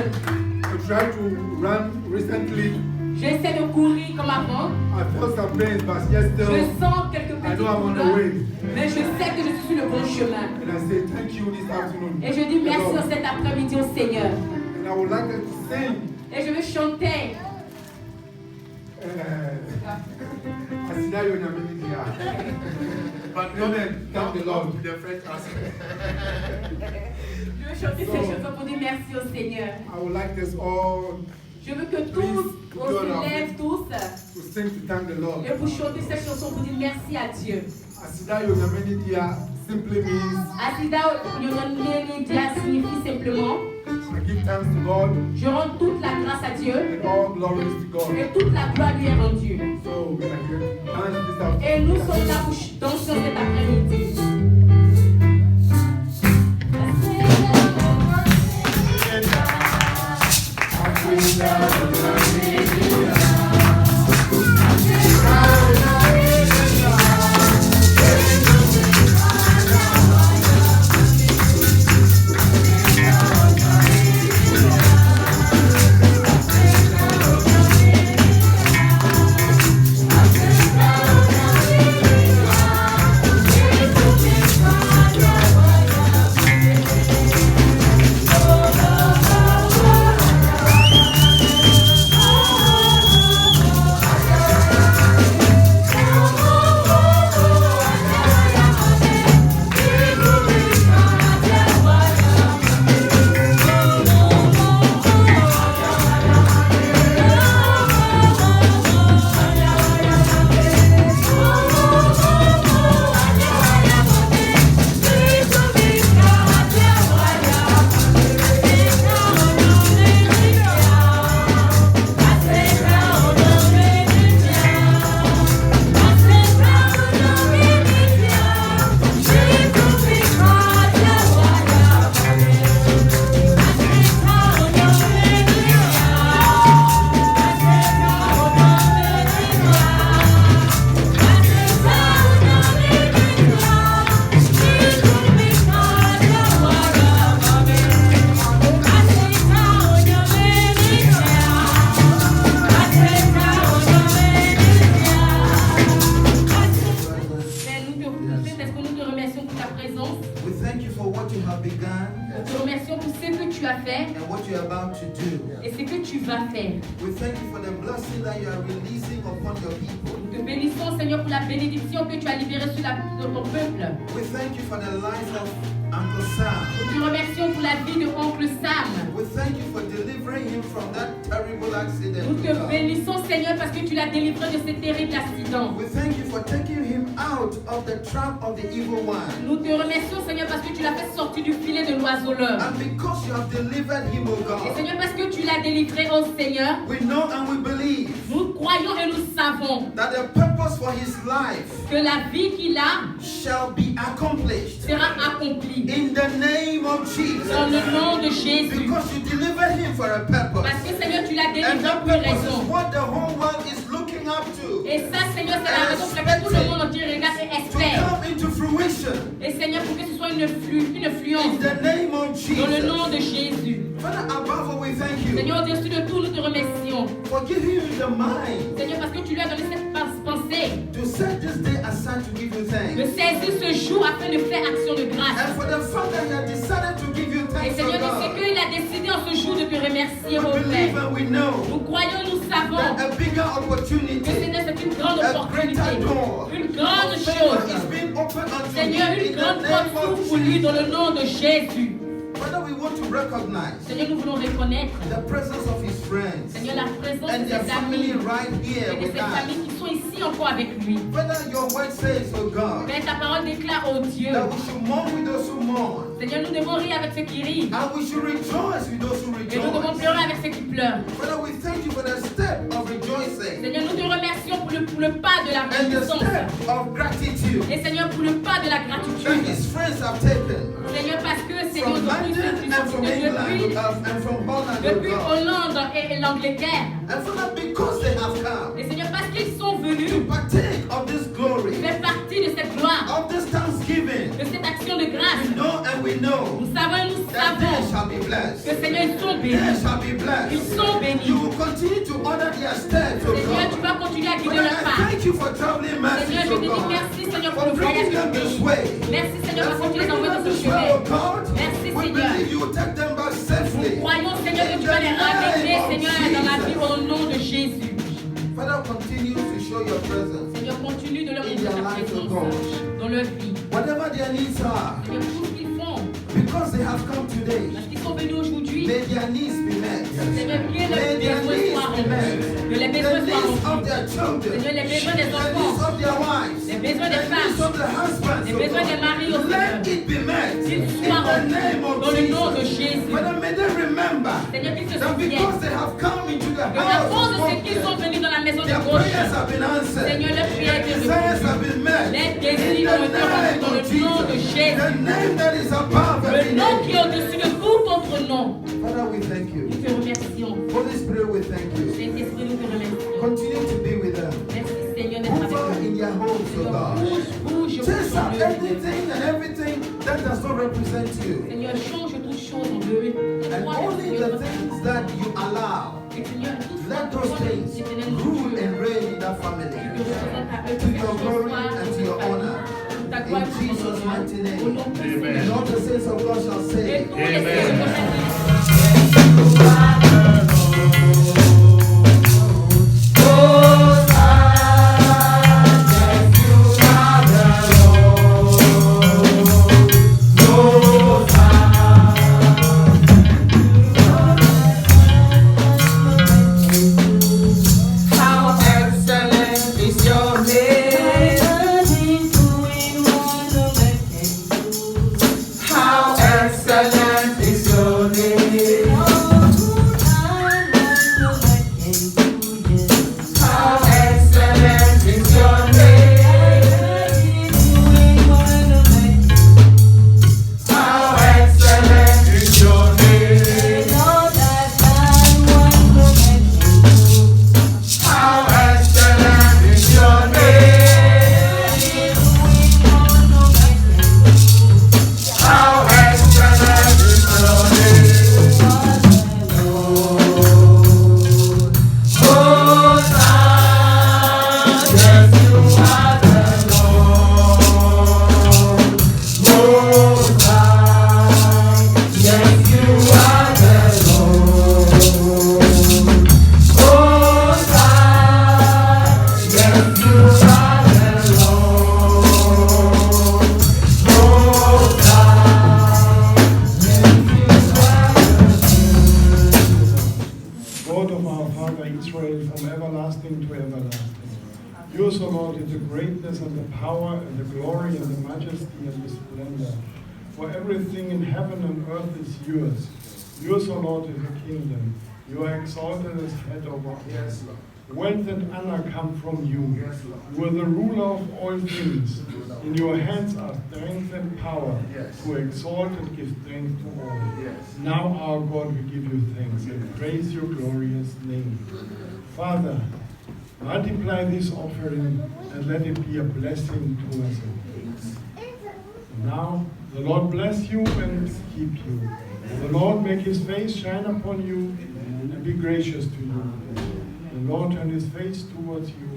D: I tried to run recently.
C: J'essaie de courir comme avant.
D: I felt some pains, but yet
C: Je
D: still,
C: sens quelques
D: I
C: petits
D: know I'm on the
C: douleurs.
D: way.
C: Mais je sais que je suis sur le bon chemin.
D: And I say thank you this afternoon.
C: Et je dis merci
D: Lord.
C: en cet après-midi au Seigneur.
D: And I would like us to sing.
C: Et je veux chanter.
D: Asidayo Nyaminidia.
A: But
D: Amen. Thank the Lord.
A: to the French accent.
C: Je veux chanter ces chansons pour dire merci au Seigneur.
D: I would like us all
C: Je veux que tous, on se lève tous
D: to sing to thank the Lord.
C: et pour chanter cette chanson pour dire merci à Dieu.
D: Asidayo Nyaminidia simply means
C: Asida Yononelidia signifie simplement
D: I give thanks to God
C: je rends toute la grâce à Dieu
D: and all glory is to God.
C: et toute la gloire lui est rendue.
D: So we are here to dance this afternoon.
C: Et nous sommes là pour danser cet après-midi.
B: Thank you.
C: remercions pour ta présence.
E: We thank you for what you have begun
C: Nous te remercions pour ce que tu as fait
E: and what you're about to do.
C: et ce que tu vas faire.
E: We thank you for the blessing that you are releasing upon your people.
C: Nous te bénissons, Seigneur, pour la bénédiction que tu as libérée sur ton peuple.
E: We thank you for the life of Uncle Sam.
C: Nous te remercions pour la vie de Oncle Sam.
E: We thank you for delivering him from that terrible accident.
C: Nous te bénissons, Seigneur, parce que tu l'as délivré de ce terrible accident.
E: We thank you for taking him out of the trap of the evil one.
C: Nous te remercions, Seigneur, parce que tu l'as fait sortir du filet de l'oiseleur.
E: And because you have delivered him, O
C: Et
E: God,
C: Seigneur, parce que tu l'as délivré, oh Seigneur,
E: we know and we believe
C: nous croyons et nous savons
E: that the purpose for his life
C: que la vie qu'il a
E: shall be accomplished
C: sera accomplie
E: in the name of
C: dans le
E: Jesus.
C: nom de Jésus.
E: Because you delivered him for a purpose.
C: Parce que Seigneur, tu l'as
E: And
C: délivré
E: that
C: pour une
E: purpose
C: raison.
E: is what the whole world is looking up to.
C: Et ça, Seigneur, c'est la raison pour laquelle tout le monde entier regarde et
E: To
C: espère.
E: come into fruition
C: Et Seigneur, pour que ce soit une
E: in
C: influence
E: the name of
C: dans le nom
E: Jesus.
C: de Jésus.
E: Father, above all, we thank you
C: Seigneur, au-dessus de tout, nous te remercions.
E: for giving you the mind
C: Seigneur, parce que tu lui as donné cette pensée
E: to set this day aside to give you
C: de
E: thanks.
C: saisir ce jour afin de faire action de grâce.
E: And for the fact that you have decided to give you
C: Et
E: thanks,
C: Seigneur,
E: oh
C: de ce
E: God.
C: qu'il a décidé en ce jour de te remercier,
E: We
C: oh
E: believe
C: Père.
E: and we know
C: Nous croyons, nous savons
E: that a bigger
C: que
E: opportunity,
C: Seigneur, c'est une grande
E: a
C: opportunité,
E: greater door,
C: une grande
E: of favor
C: chose.
E: is being opened unto
C: Seigneur,
E: you
C: une
E: in
C: grande
E: the
C: porte
E: name
C: s'ouvre
E: of
C: pour lui dans le
E: Jesus.
C: nom de Jésus.
E: Father, we want to recognize
C: Seigneur, nous voulons reconnaître,
E: the presence of his friends
C: Seigneur, la présence de
E: and their
C: ses
E: family
C: amis
E: right here
C: et de
E: with
C: ses
E: us.
C: familles qui sont ici encore avec lui.
E: Father, your word says, oh God,
C: Père, ta parole déclare, oh Dieu,
E: that we should mourn with those who mourn,
C: Seigneur, nous devons rire avec ceux qui rient
E: and we should rejoice with those who
C: et nous devons
E: rejoice.
C: pleurer avec ceux qui pleurent.
E: Father, we thank you for the step of rejoicing
C: Seigneur, nous te remercions pour le pas de la
E: and the
C: reconnaissance.
E: step of gratitude
C: Et Seigneur, pour le pas de la
E: that
C: gratitude.
E: his friends have taken
C: Seigneur, parce que Seigneur,
E: from London and from England and from Holland, oh
C: depuis
E: God.
C: Hollande et l'Angleterre.
E: And Father, because they have come
C: Et Seigneur, parce qu'ils sont venus
E: to partake of this glory,
C: faire partie de cette gloire,
E: of this thanksgiving,
C: de cette action de grâce.
E: we know and we know
C: Nous savons et nous
E: that they
C: savons
E: shall be blessed.
C: que Seigneur, ils sont
E: They
C: bénis.
E: shall be blessed.
C: Ils sont bénis.
E: You will continue to order their steps, oh
C: Seigneur, tu
E: God.
C: vas continuer à guider
E: Father,
C: leur
E: I
C: pas.
E: thank you for traveling mercies,
C: Seigneur, je
E: oh
C: te dis
E: God,
C: merci, Seigneur, pour
E: for
C: le voyage
E: bringing them
C: que tu
E: this
C: fais.
E: way.
C: Merci, Seigneur,
E: And
C: parce
E: for
C: que tu les
E: bringing
C: envoies
E: them
C: dans ce
E: this way, oh
C: chemin.
E: God.
C: Merci,
E: We
C: Seigneur.
E: believe you will take them back safely.
C: Croyons, Seigneur, que tu vas les ramener, Seigneur, dans la vie au nom de Jésus.
E: Father, continue to show your presence.
C: Seigneur, continue de leur
E: In
C: montrer
E: their
C: ta
E: life, oh
C: présence
E: God.
C: dans leur vie.
E: Whatever their needs are,
C: Seigneur, tout ce qu'ils font,
E: because they have come today,
C: parce qu'ils sont venus aujourd'hui,
E: may their needs be met.
C: Seigneur, que
E: May
C: leurs
E: their
C: besoins
E: needs
C: soient
E: be met.
C: remplis, que les
E: The
C: besoins
E: needs
C: soient
E: of
C: remplis,
E: their children,
C: Seigneur, les besoins des
E: the needs
C: enfants,
E: of their wives,
C: les besoins des
E: the needs
C: femmes,
E: of their husbands,
C: les
E: oh
C: besoins
E: God.
C: des maris, oh
E: Let
C: Seigneur,
E: it be met
C: qu'ils
E: in
C: soient
E: the name
C: remplis
E: of
C: dans le nom de
E: Jesus.
C: Jésus.
E: Father, may they remember
C: Seigneur, qu'ils se
E: that
C: souviennent
E: because they have come into the
C: que à
E: house
C: cause de
E: of
C: ce qu'ils sont
E: God,
C: venus dans la maison de
E: their
C: gauche,
E: prayers have been answered.
C: Seigneur, leurs prières
E: Their
C: étaient
E: desires have
C: répondues.
E: been met.
C: Les
E: In
C: désirs ont
E: the
C: été
E: name
C: remplis dans
E: of
C: le nom de
E: Jesus,
C: Jésus.
E: the name that is above
C: Le
E: every
C: nom
E: name.
C: qui est au-dessus de tout autre nom.
E: Father, we thank you.
C: Nous te remercions.
E: Holy Spirit, we thank you.
C: Saint-Esprit, nous te remercions.
E: Continue to be with them.
C: Merci Seigneur d'être avec
E: Over in
C: nous.
E: their homes, oh
C: Seigneur,
E: God.
C: bouge,
E: Chase out
C: bouge.
E: anything and everything that does not represent you.
C: Seigneur, change toute chose en deux.
E: And only the things that you allow,
C: Et Seigneur, tout ça,
E: let those things rule and reign in that family. To your glory and to your honor. In Jesus' mighty name.
A: Amen.
E: And all the saints of God shall say,
B: How excellent is your name. How excellent is
F: everlasting to everlasting. Yours, O Lord, is the greatness and the power and the glory and the majesty and the splendor. For everything in heaven and earth is yours. Yours, O Lord, is the kingdom. You are exalted as head over all.
A: Yes, Lord.
F: Wealth and honor come from you.
A: Yes, Lord.
F: You are the ruler of all things. In your hands are strength and power
A: Yes.
F: to exalt and give strength to all.
A: Yes.
F: Now, our God, we give you thanks and praise your glorious name. Father, multiply this offering and let it be a blessing to us all. And now, the Lord bless you and keep you. The Lord make his face shine upon you and be gracious to you. The Lord turn his face towards you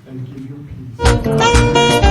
F: and give you peace.